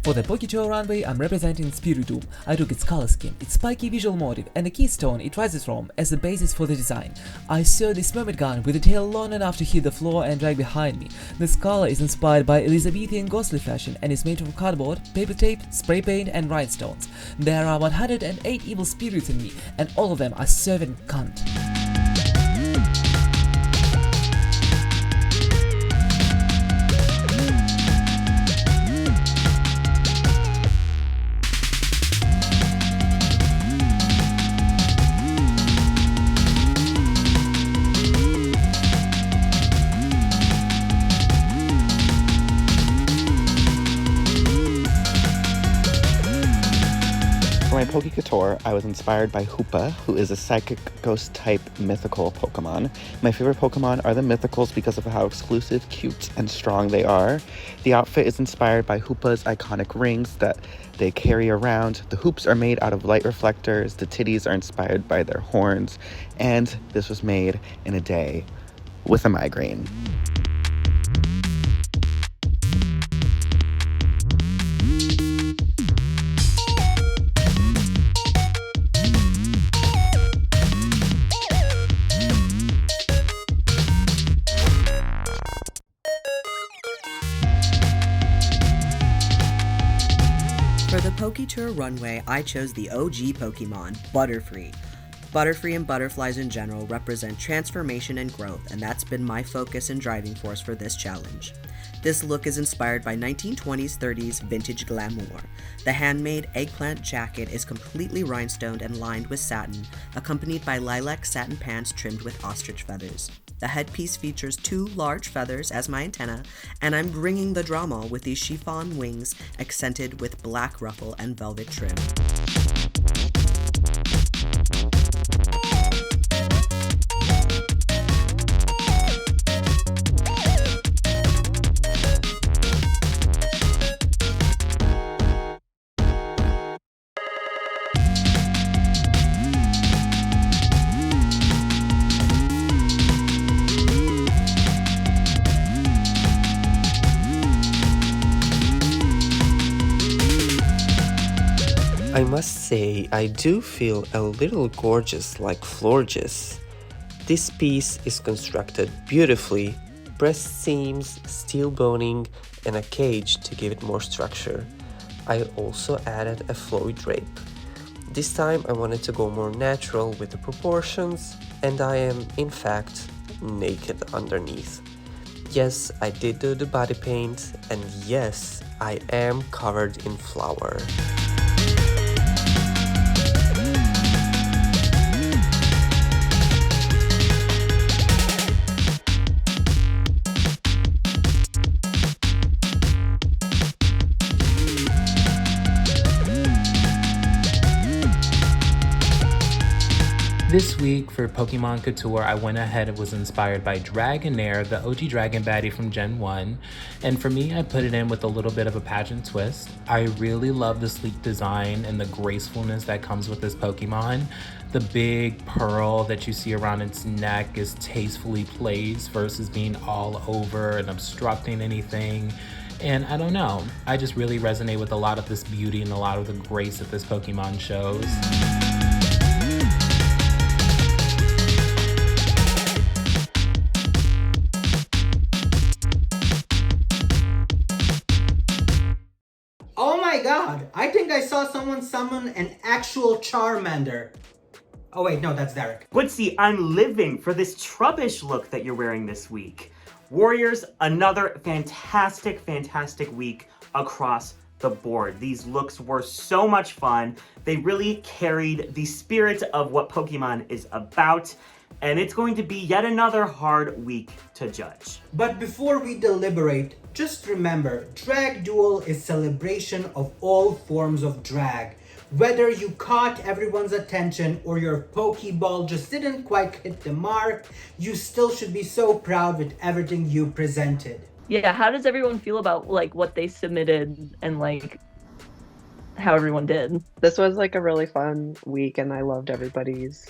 For the Poketour runway, I'm representing Spiritomb. I took its color scheme, its spiky visual motif, and the keystone it rises from as the basis for the design. I saw this mermaid gun with a tail long enough to hit the floor and drag behind me. This color is inspired by Elizabethan ghostly fashion and is made from cardboard, paper tape, spray paint, and rhinestones. There are 108 evil spirits in me, and all of them are servant cunt. For my Poke Couture, I was inspired by Hoopa, who is a psychic ghost-type mythical Pokemon. My favorite Pokemon are the mythicals because of how exclusive, cute, and strong they are. The outfit is inspired by Hoopa's iconic rings that they carry around. The hoops are made out of light reflectors, the titties are inspired by their horns, and this was made in a day with a migraine. For the Poketour runway, I chose the OG Pokemon, Butterfree. Butterfree and butterflies in general represent transformation and growth, and that's been my focus and driving force for this challenge. This look is inspired by 1920s, 30s vintage glamour. The handmade eggplant jacket is completely rhinestoned and lined with satin, accompanied by lilac satin pants trimmed with ostrich feathers. The headpiece features 2 large feathers as my antenna, and I'm bringing the drama with these chiffon wings accented with black ruffle and velvet trim. I must say, I do feel a little gorgeous like Florges. This piece is constructed beautifully, breast seams, steel boning, and a cage to give it more structure. I also added a flowy drape. This time I wanted to go more natural with the proportions, and I am, in fact, naked underneath. Yes, I did do the body paint, and yes, I am covered in flour. This week for Pokemon Couture, I went ahead and was inspired by Dragonair, the OG Dragon baddie from Gen 1. And for me, I put it in with a little bit of a pageant twist. I really love the sleek design and the gracefulness that comes with this Pokemon. The big pearl that you see around its neck is tastefully placed versus being all over and obstructing anything. And I don't know, I just really resonate with a lot of this beauty and a lot of the grace that this Pokemon shows. Oh my god, I think I saw someone summon an actual Charmander. Oh wait, no, that's Derek. Quincy, I'm living for this Trubbish look that you're wearing this week. Warriors, another fantastic week across the board. These looks were so much fun. They really carried the spirit of what Pokemon is about, and it's going to be yet another hard week to judge. But before we deliberate, just remember, Drag Duel is celebration of all forms of drag. Whether you caught everyone's attention or your Pokeball just didn't quite hit the mark, you still should be so proud with everything you presented. Yeah, how does everyone feel about like what they submitted and like how everyone did? This was like a really fun week and I loved everybody's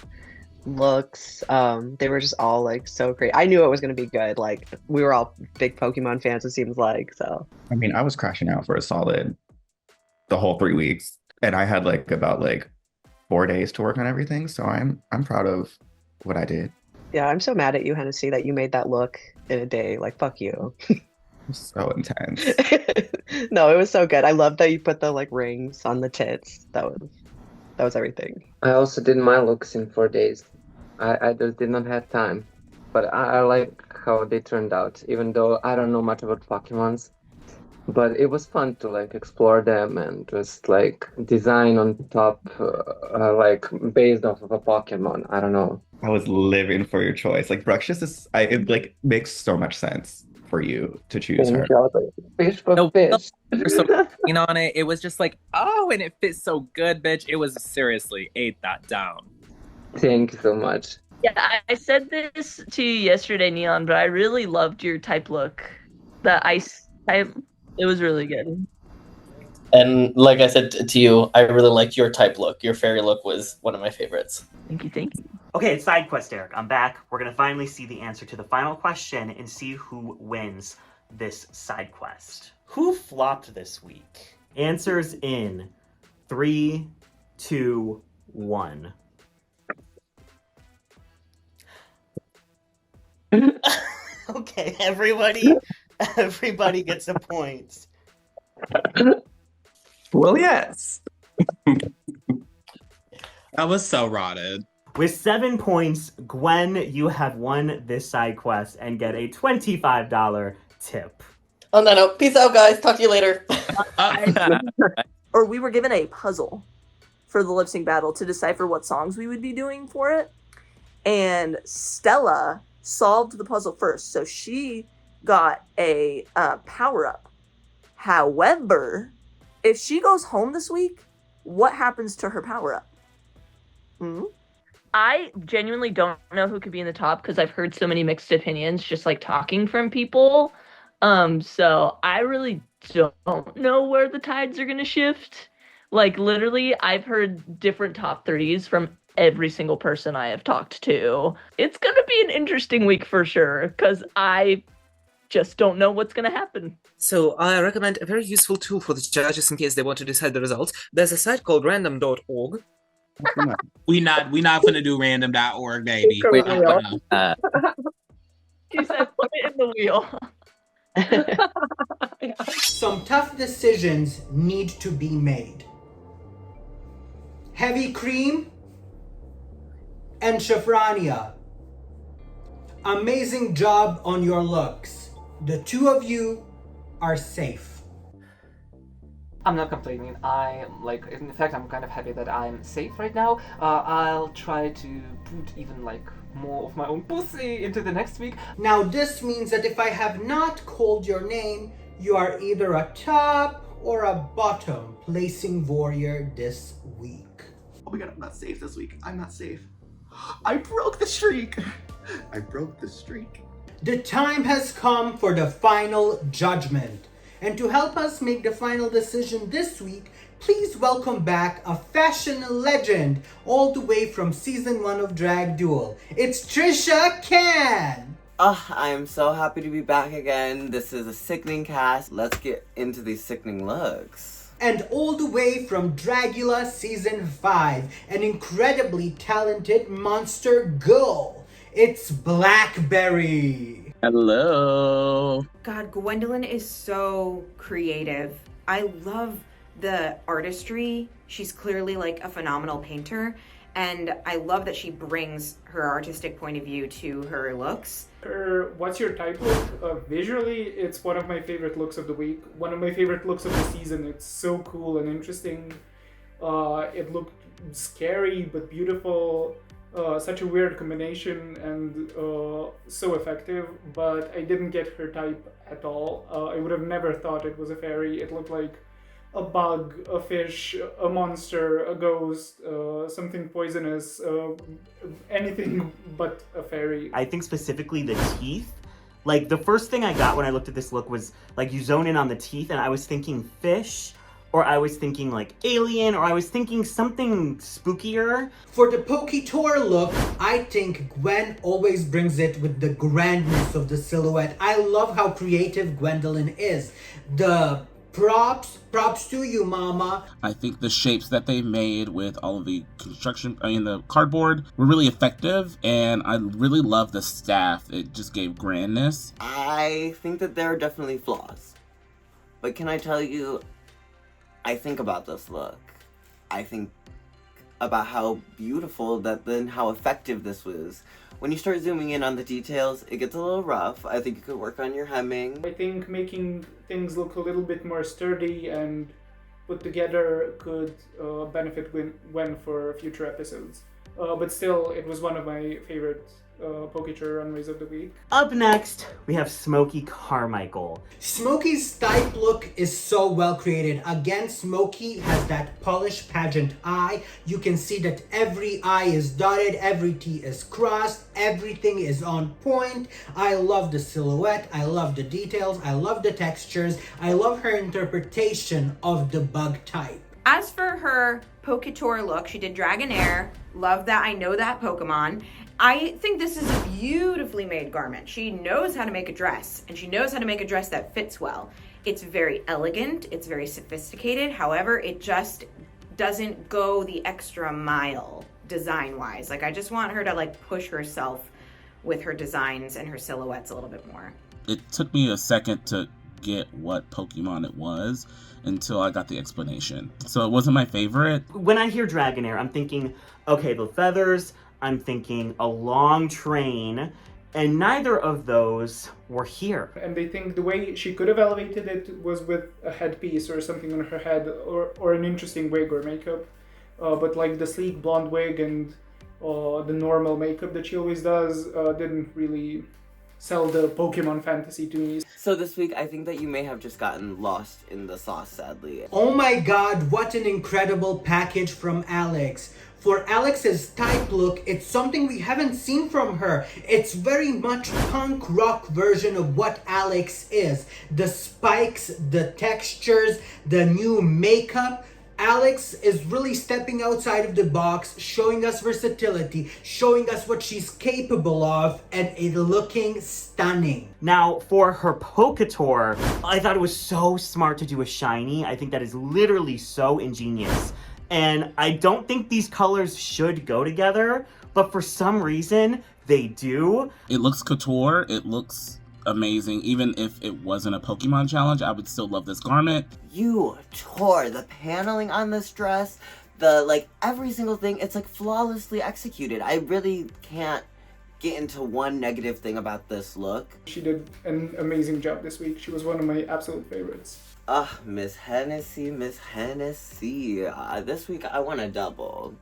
looks. They were just all like so great. I knew it was going to be good. Like we were all big Pokemon fans, it seems like. So I mean, I was crashing out for a solid the whole 3 weeks, and I had like about 4 days to work on everything. So I'm proud of what I did. yeah, I'm so mad at you, Hennessey, that you made that look in a day. Like fuck you. So intense. No, it was so good. I love that you put the like rings on the tits. That was everything. I also did my looks in 4 days. I just did not have time. But I like how they turned out, even though I don't know much about Pokemons. But it was fun to like explore them and just like design on top, like based off of a Pokemon. I don't know. I was living for your choice. Like Bruxious it like makes so much sense for you to choose her. Fish for fish. There's so keen on it. It was just like, oh, and it fits so good, bitch. It was seriously ate that down. Thank you so much. Yeah, I said this to you yesterday, Neon, but I really loved your type look. The ice type, it was really good. And like I said to you, I really liked your type look. Your fairy look was one of my favorites. Thank you. Okay, it's side quest, Eric. I'm back. We're gonna finally see the answer to the final question and see who wins this side quest. Who flopped this week? Answers in 3, 2, 1. Okay, everybody gets a point. Well, yes. I was so rotted. With 7 points, Gwen, you have won this side quest and get a $25 tip. On that note, peace out, guys. Talk to you later. Or we were given a puzzle for the lip sync battle to decipher what songs we would be doing for it. And Stella solved the puzzle first, so she got a power-up. However, if she goes home this week, what happens to her power-up? I genuinely don't know who could be in the top because I've heard so many mixed opinions just like talking from people. So I really don't know where the tides are gonna shift. Like literally, I've heard different top 3s from every single person I have talked to. It's gonna be an interesting week for sure because I just don't know what's gonna happen. So I recommend a very useful tool for the judges in case they want to decide the results. There's a site called random.org. We not gonna do random.org, baby. He said put it in the wheel. Some tough decisions need to be made. Heavy Cream and Shafrania, amazing job on your looks. The two of you are safe. I'm not complaining. In fact, I'm kind of happy that I'm safe right now. I'll try to put even more of my own pussy into the next week. Now this means that if I have not called your name, you are either a top or a bottom placing warrior this week. Oh my god, I'm not safe this week. I'm not safe. I broke the streak. I broke the streak. The time has come for the final judgment. And to help us make the final decision this week, please welcome back a fashion legend all the way from season 1 of Drag Duel. It's Trisha Can! I am so happy to be back again. This is a sickening cast. Let's get into these sickening looks. And all the way from Dragula season 5, an incredibly talented monster girl. It's Blackberry. Hello. God, Gwendolin is so creative. I love the artistry. She's clearly a phenomenal painter. And I love that she brings her artistic point of view to her looks. Her What's Your Type look, visually, it's one of my favorite looks of the week. One of my favorite looks of the season. It's so cool and interesting. It looked scary but beautiful. Such a weird combination and so effective, but I didn't get her type at all. I would have never thought it was a fairy. It looked like a bug, a fish, a monster, a ghost, something poisonous, anything but a fairy. I think specifically the teeth. Like, the first thing I got when I looked at this look was, like, you zone in on the teeth, and I was thinking fish, or I was thinking, like, alien, or I was thinking something spookier. For the Poketour look, I think Gwen always brings it with the grandness of the silhouette. I love how creative Gwendolin is. The props to you, mama. I think the shapes that they made with all of the the cardboard were really effective, and I really love the staff. It just gave grandness. I think that there are definitely flaws. But can I tell you, I think about this look. I think about how beautiful how effective this was. When you start zooming in on the details, it gets a little rough. I think you could work on your hemming. I think making things look a little bit more sturdy and put together could benefit Gwen for future episodes. But still, it was one of my favorite Poketour runways of the week. Up next, we have Smokey Karmikael. Smokey's type look is so well created. Again, Smokey has that polished pageant eye. You can see that every I is dotted, every T is crossed, everything is on point. I love the silhouette, I love the details, I love the textures, I love her interpretation of the bug type. As for her Poketour look, she did Dragonair. Love that. I know that Pokemon. I think this is a beautifully made garment. She knows how to make a dress, and she knows how to make a dress that fits well. It's very elegant. It's very sophisticated. However, it just doesn't go the extra mile design-wise. Like, I just want her to, like, push herself with her designs and her silhouettes a little bit more. It took me a second to get what Pokemon it was until I got the explanation. So it wasn't my favorite. When I hear Dragonair, I'm thinking, okay, the feathers, I'm thinking a long train, and neither of those were here. And I think the way she could have elevated it was with a headpiece or something on her head, or an interesting wig or makeup. But like the sleek blonde wig and the normal makeup that she always does didn't really sell the Pokemon fantasy to me. So this week, I think that you may have just gotten lost in the sauce, sadly. Oh my god, what an incredible package from Alex. For Alex's type look, it's something we haven't seen from her. It's very much punk rock version of what Alex is. The spikes, the textures, the new makeup. Alex is really stepping outside of the box, showing us versatility, showing us what she's capable of, and it looking stunning. Now, for her Poketour, I thought it was so smart to do a shiny. I think that is literally so ingenious. And I don't think these colors should go together, but for some reason, they do. It looks couture, it looks amazing. Even if it wasn't a Pokemon challenge, I would still love this garment. You tore the paneling on this dress, every single thing, it's like flawlessly executed. I really can't get into one negative thing about this look. She did an amazing job this week. She was one of my absolute favorites. Miss Hennessey. This week I want a double.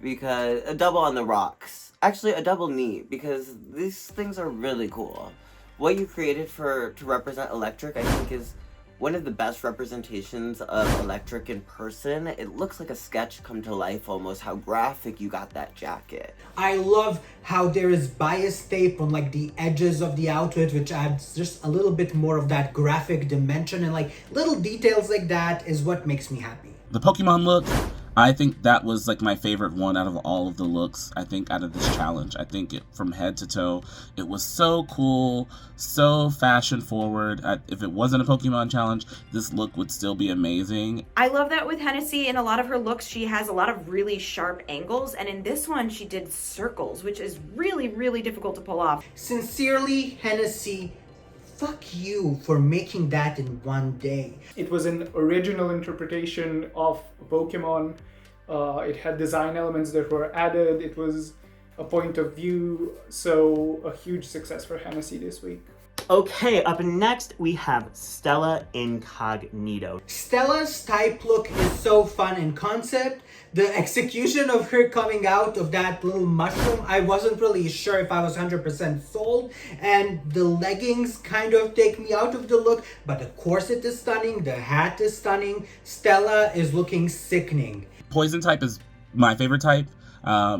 Because a double on the rocks. Actually, a double knee, because these things are really cool. What you created to represent Electric, I think, is one of the best representations of Electric in person. It looks like a sketch come to life almost, how graphic you got that jacket. I love how there is bias tape on like the edges of the outfit, which adds just a little bit more of that graphic dimension, and like little details like that is what makes me happy. The Pokemon look, I think that was like my favorite one out of all of the looks, I think, out of this challenge. I think from head to toe, it was so cool, so fashion forward. If it wasn't a Pokemon challenge, this look would still be amazing. I love that with Hennessey. In a lot of her looks, she has a lot of really sharp angles, and in this one, she did circles, which is really, really difficult to pull off. Sincerely, Hennessey, fuck you for making that in one day. It was an original interpretation of Pokemon. It had design elements that were added. It was a point of view. So a huge success for Hennessey this week. Okay, up next we have Stella Incognito. Stella's type look is so fun in concept. The execution of her coming out of that little mushroom, I wasn't really sure if I was 100% sold. And the leggings kind of take me out of the look, but the corset is stunning, the hat is stunning. Stella is looking sickening. Poison type is my favorite type.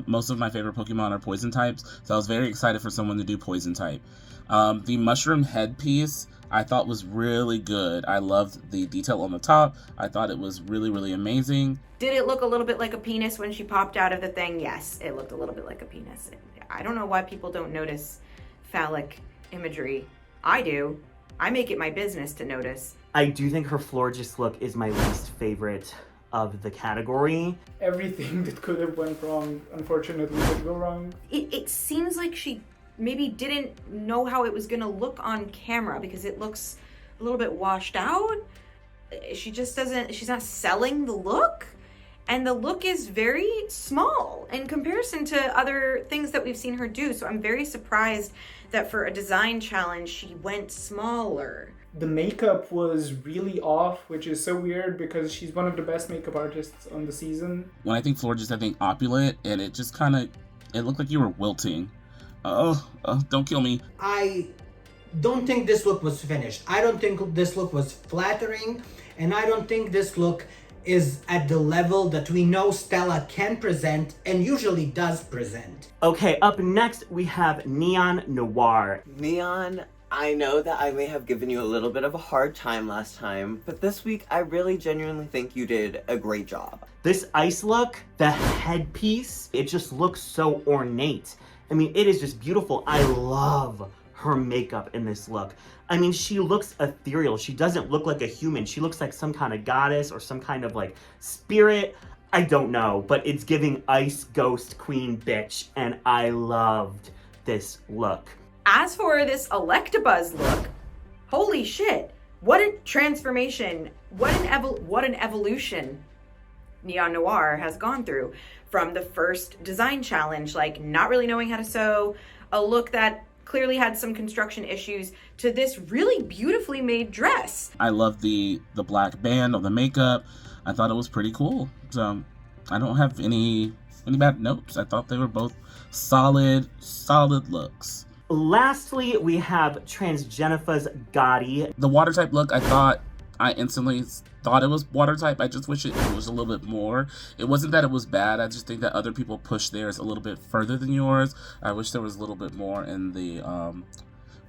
Most of my favorite Pokemon are poison types, so I was very excited for someone to do poison type. The mushroom headpiece I thought was really good. I loved the detail on the top. I thought it was really, really amazing. Did it look a little bit like a penis when she popped out of the thing? Yes, it looked a little bit like a penis. I don't know why people don't notice phallic imagery. I do. I make it my business to notice. I do think her Florges look is my least favorite of the category. Everything that could have went wrong, unfortunately, did go wrong. It seems like she maybe didn't know how it was gonna look on camera because it looks a little bit washed out. She's not selling the look. And the look is very small in comparison to other things that we've seen her do. So I'm very surprised that for a design challenge, she went smaller. The makeup was really off, which is so weird because she's one of the best makeup artists on the season. When I think Florges, I think opulent, and it just kind of, it looked like you were wilting. Don't kill me. I don't think this look was finished. I don't think this look was flattering, and I don't think this look is at the level that we know Stella can present and usually does present. Okay, up next we have Neon Noire. Neon, I know that I may have given you a little bit of a hard time last time, but this week I really genuinely think you did a great job. This ice look, the headpiece, it just looks so ornate. I mean, it is just beautiful. I love her makeup in this look. I mean, she looks ethereal. She doesn't look like a human. She looks like some kind of goddess or some kind of like spirit. I don't know, but it's giving ice ghost queen bitch, and I loved this look. As for this Electabuzz look, holy shit, what a transformation, what an evolution Neon Noire has gone through from the first design challenge, like not really knowing how to sew, a look that clearly had some construction issues, to this really beautifully made dress. I love the black band on the makeup. I thought it was pretty cool. So I don't have any bad notes. I thought they were both solid looks. Lastly, we have Transjenifahs Gawdy. The water type look, I instantly thought it was water type. I just wish it was a little bit more. It wasn't that it was bad. I just think that other people pushed theirs a little bit further than yours. I wish there was a little bit more in the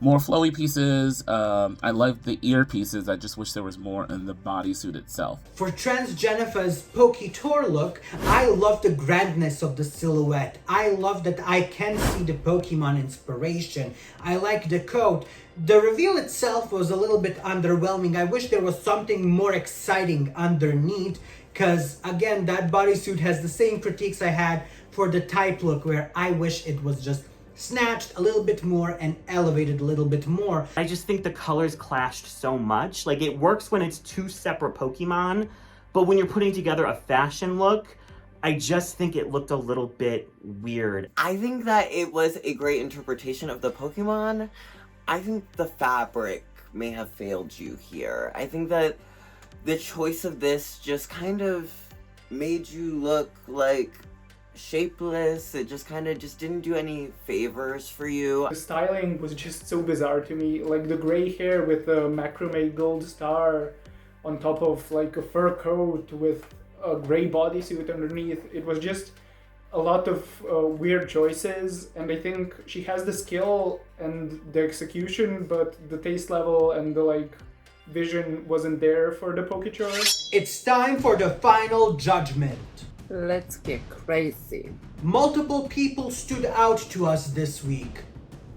more flowy pieces. I love the ear pieces. I just wish there was more in the bodysuit itself. For Transjenifah's Poketour look, I love the grandness of the silhouette. I love that I can see the Pokemon inspiration. I like the coat. The reveal itself was a little bit underwhelming. I wish there was something more exciting underneath, because again, that bodysuit has the same critiques I had for the type look, where I wish it was just snatched a little bit more and elevated a little bit more. I just think the colors clashed so much. Like, it works when it's two separate Pokemon, but when you're putting together a fashion look, I just think it looked a little bit weird. I think that it was a great interpretation of the Pokemon. I think the fabric may have failed you here. I think that the choice of this just kind of made you look like shapeless. It just kind of didn't do any favors for you. The styling was just so bizarre to me. Like the gray hair with the macrame gold star on top of like a fur coat with a gray bodysuit underneath. It was just a lot of weird choices, and I think she has the skill and the execution, but the taste level and the vision wasn't there for the Poketour. It's time for the final judgment. Let's get crazy. Multiple people stood out to us this week,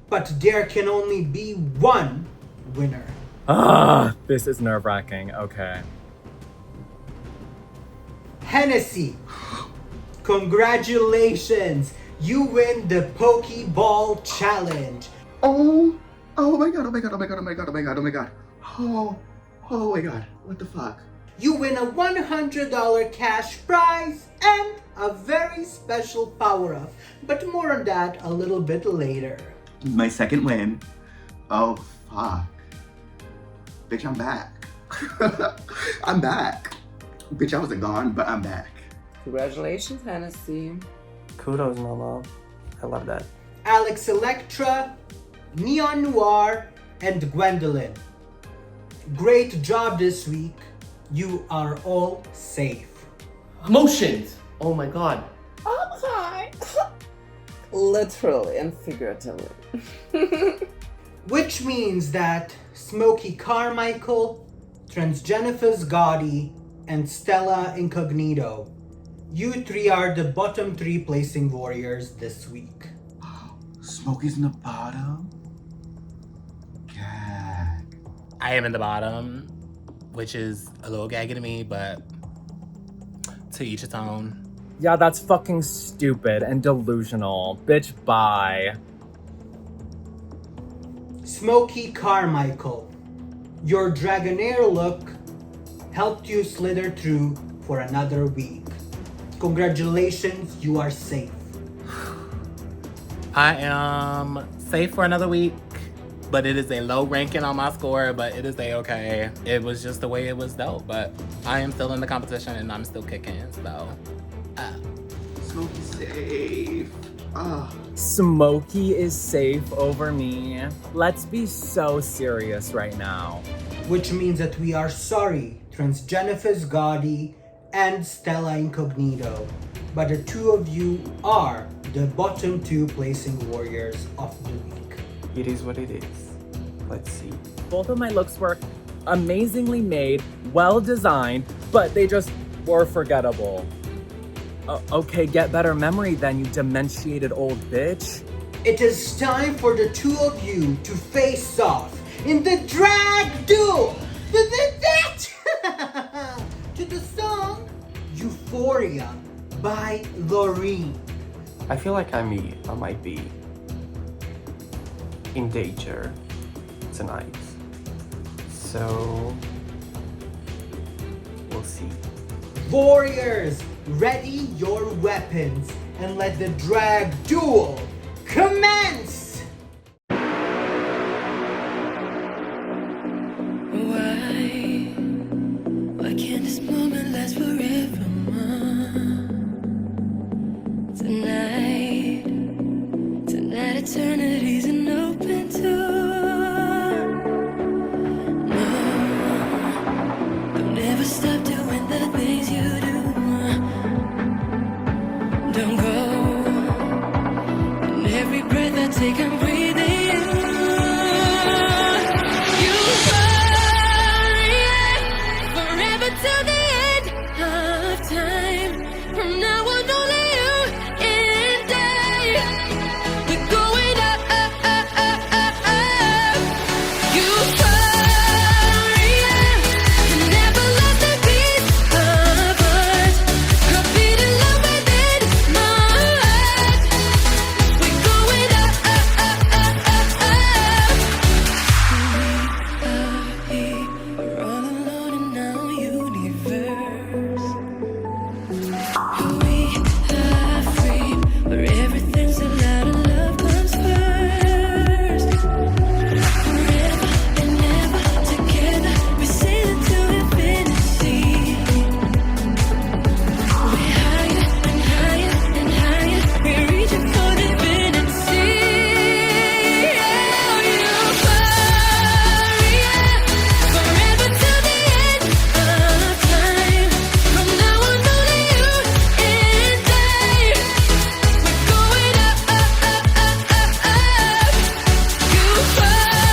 but there can only be one winner. This is nerve-wracking. Okay. Hennessey, congratulations! You win the Pokeball Challenge. Oh my god, oh my god, oh my god, oh my god, oh my god, oh my god. Oh my god, what the fuck? you win a $100 cash prize and a very special power-up. But more on that a little bit later. My second win. Oh, fuck. Bitch, I'm back. I'm back. Bitch, I wasn't gone, but I'm back. Congratulations, Hennessey. Kudos, Mama. I love that. Alex Elektra, Neon Noire, and Gwendolin. Great job this week. You are all safe. Emotions! Oh my god. I'm high. Literally and figuratively. Which means that Smokey Karmikael, Transjenifahs Gawdy, and Stella Incognito, you three are the bottom 3 placing warriors this week. Smokey's in the bottom? Gag. I am in the bottom, which is a little gaggy to me, but to each its own. Yeah, that's fucking stupid and delusional. Bitch, bye. Smokey Karmikael, your Dragonair look helped you slither through for another week. Congratulations, you are safe. I am safe for another week, but it is a low ranking on my score, but it is a-okay. It was just the way it was dealt, but I am still in the competition and I'm still kicking, so. Smokey's safe. Smokey is safe over me. Let's be so serious right now. Which means that we are sorry, Transjenifahs Gawdy and Stella Incognito, but the two of you are the bottom 2 placing warriors of the week. It is what it is. Let's see. Both of my looks were amazingly made, well designed, but they just were forgettable. Okay, get better memory then, you dementiated old bitch. It is time for the two of you to face off in the drag duel to the song Euphoria by Loreen. I feel like I might be in danger tonight. So we'll see. Warriors, ready your weapons and let the drag duel commence! Why can't this moment last forever, Tonight eternity's an open door. No, don't ever stop doing the things you do. Don't go. And every breath I take, I'm breathing you. Forever till the end of time. From now on, only you and I. We're going up, up, up, up, up, up. Euphoria. You never lost a piece of us. A beat in love within my heart. We're going up, up, up, up, up, up. We are here. We're all alone in our universe. We are free, where everything's allowed and love comes first. Forever and ever together, we sail into infinity. We're higher and higher and higher, we're reaching for divinity. Oh, euphoria, forever till the end of time. From now on, only you and I. We're going up, up, up, up, up, up. Euphoria,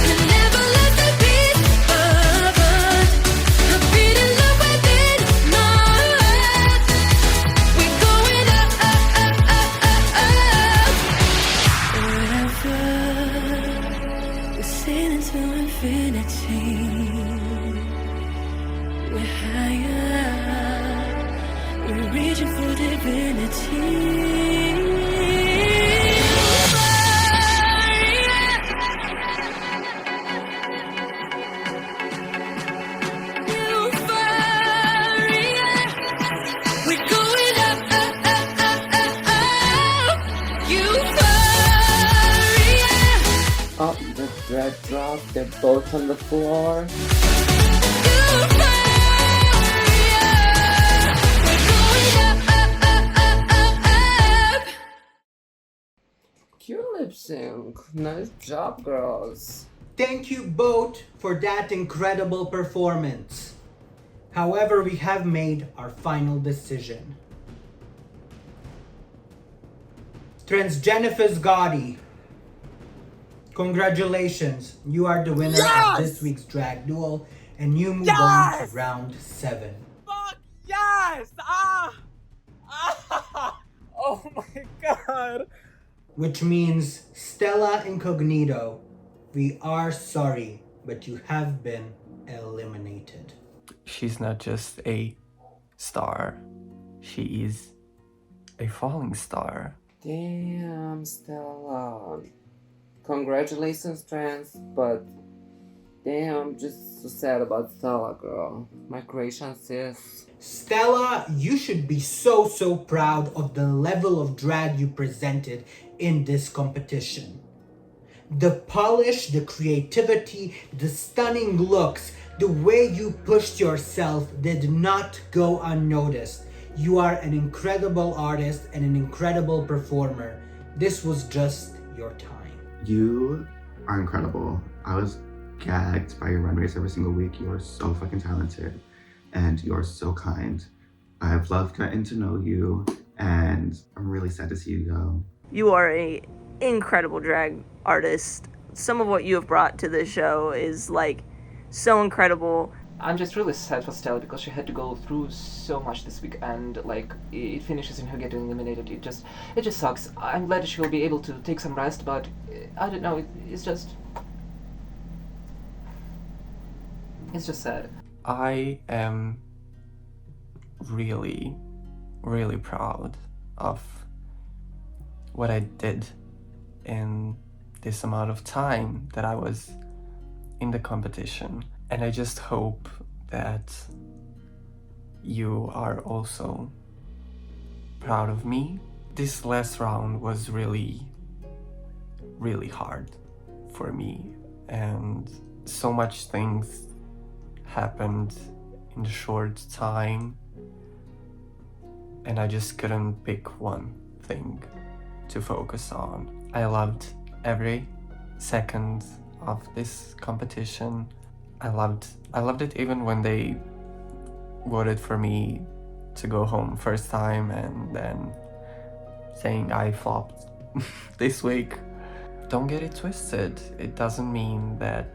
you never lost a piece of us. A beat in love within my heart. We're going up, up, up, up, up, up. Forever, we're sailing to infinity. We're higher, we're reaching for divinity. out. They're both on the floor. Cute lip sync. Nice job, girls. Thank you both for that incredible performance. However, we have made our final decision. Transjenifahs Gawdy, congratulations. You are the winner of this week's drag duel, and you move on to round 7. Yes! Oh my god! Which means, Stella Incognito, we are sorry, but you have been eliminated. She's not just a star, she is a falling star. Damn, Stella. Congratulations, Trans, but damn, I'm just so sad about Stella, girl. Migration sis. Stella, you should be so proud of the level of drag you presented in this competition. The polish, the creativity, the stunning looks, the way you pushed yourself did not go unnoticed. You are an incredible artist and an incredible performer. This was just your time. You are incredible. I was gagged by your runways every single week. You are so fucking talented and you are so kind. I've loved getting to know you and I'm really sad to see you go. You are a incredible drag artist. Some of what you have brought to this show is like so incredible. I'm just really sad for Stella because she had to go through so much this week, and like it finishes in her getting eliminated. It just sucks. I'm glad she will be able to take some rest, but I don't know. It's just sad. I am really, really proud of what I did in this amount of time that I was in the competition. And I just hope that you are also proud of me. This last round was really, really hard for me. And so much things happened in a short time. And I just couldn't pick one thing to focus on. I loved every second of this competition. I loved it even when they voted for me to go home first time and then saying I flopped this week. Don't get it twisted. It doesn't mean that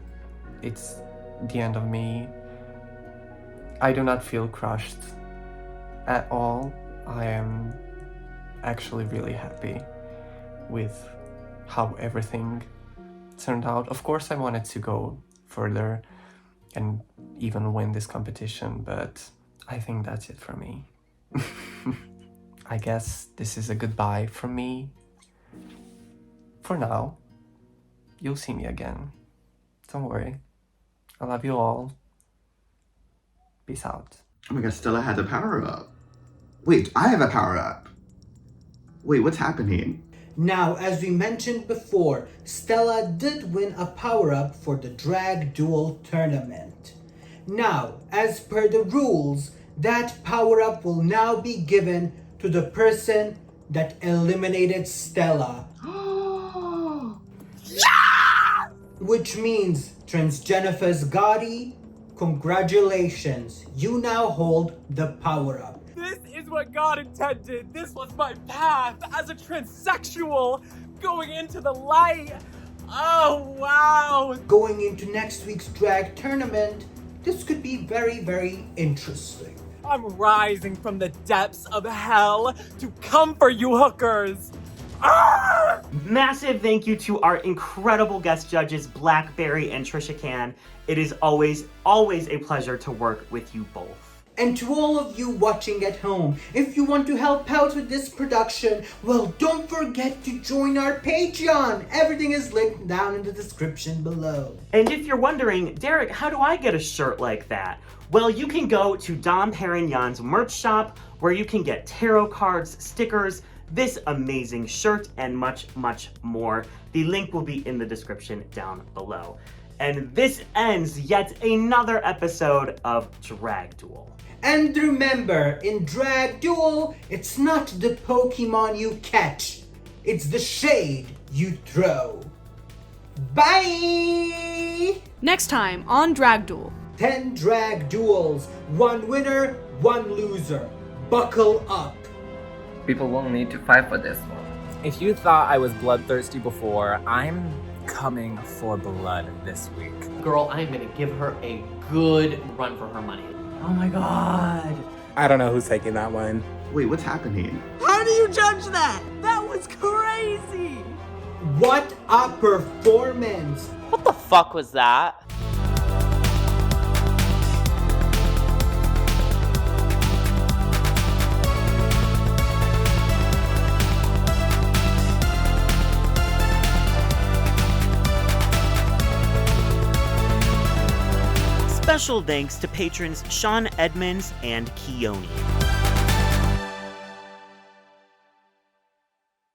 it's the end of me. I do not feel crushed at all. I am actually really happy with how everything turned out. Of course I wanted to go further and even win this competition, but I think that's it for me. I guess this is a goodbye from me. For now. You'll see me again. Don't worry. I love you all. Peace out. Oh my god, Stella has a power-up. Wait, I have a power-up. Wait, what's happening? Now, as we mentioned before, Stella did win a power-up for the Drag Duel tournament. Now, as per the rules, that power-up will now be given to the person that eliminated Stella. Which means, Transjenifahs Gawdy, congratulations, you now hold the power-up. This is what God intended. This was my path as a transsexual going into the light. Oh, wow. Going into next week's drag tournament, this could be very, very interesting. I'm rising from the depths of hell to come for you hookers. Ah! Massive thank you to our incredible guest judges, Blackberry and Trisha Can. It is always a pleasure to work with you both. And to all of you watching at home, if you want to help out with this production, well, don't forget to join our Patreon. Everything is linked down in the description below. And if you're wondering, Derek, how do I get a shirt like that? Well, you can go to Dom Perignon's merch shop, where you can get tarot cards, stickers, this amazing shirt, and much, much more. The link will be in the description down below. And this ends yet another episode of Drag Duel. And remember, in Drag Duel, it's not the Pokemon you catch, it's the shade you throw. Bye! Next time on Drag Duel. 10 drag duels, 1 winner, 1 loser. Buckle up. People will need to fight for this one. If you thought I was bloodthirsty before, I'm coming for blood this week. Girl, I'm gonna give her a good run for her money. Oh my god. I don't know who's taking that one. Wait, what's happening? How do you judge that? That was crazy. What a performance! What the fuck was that? Special thanks to patrons Sean Edmonds and Keone.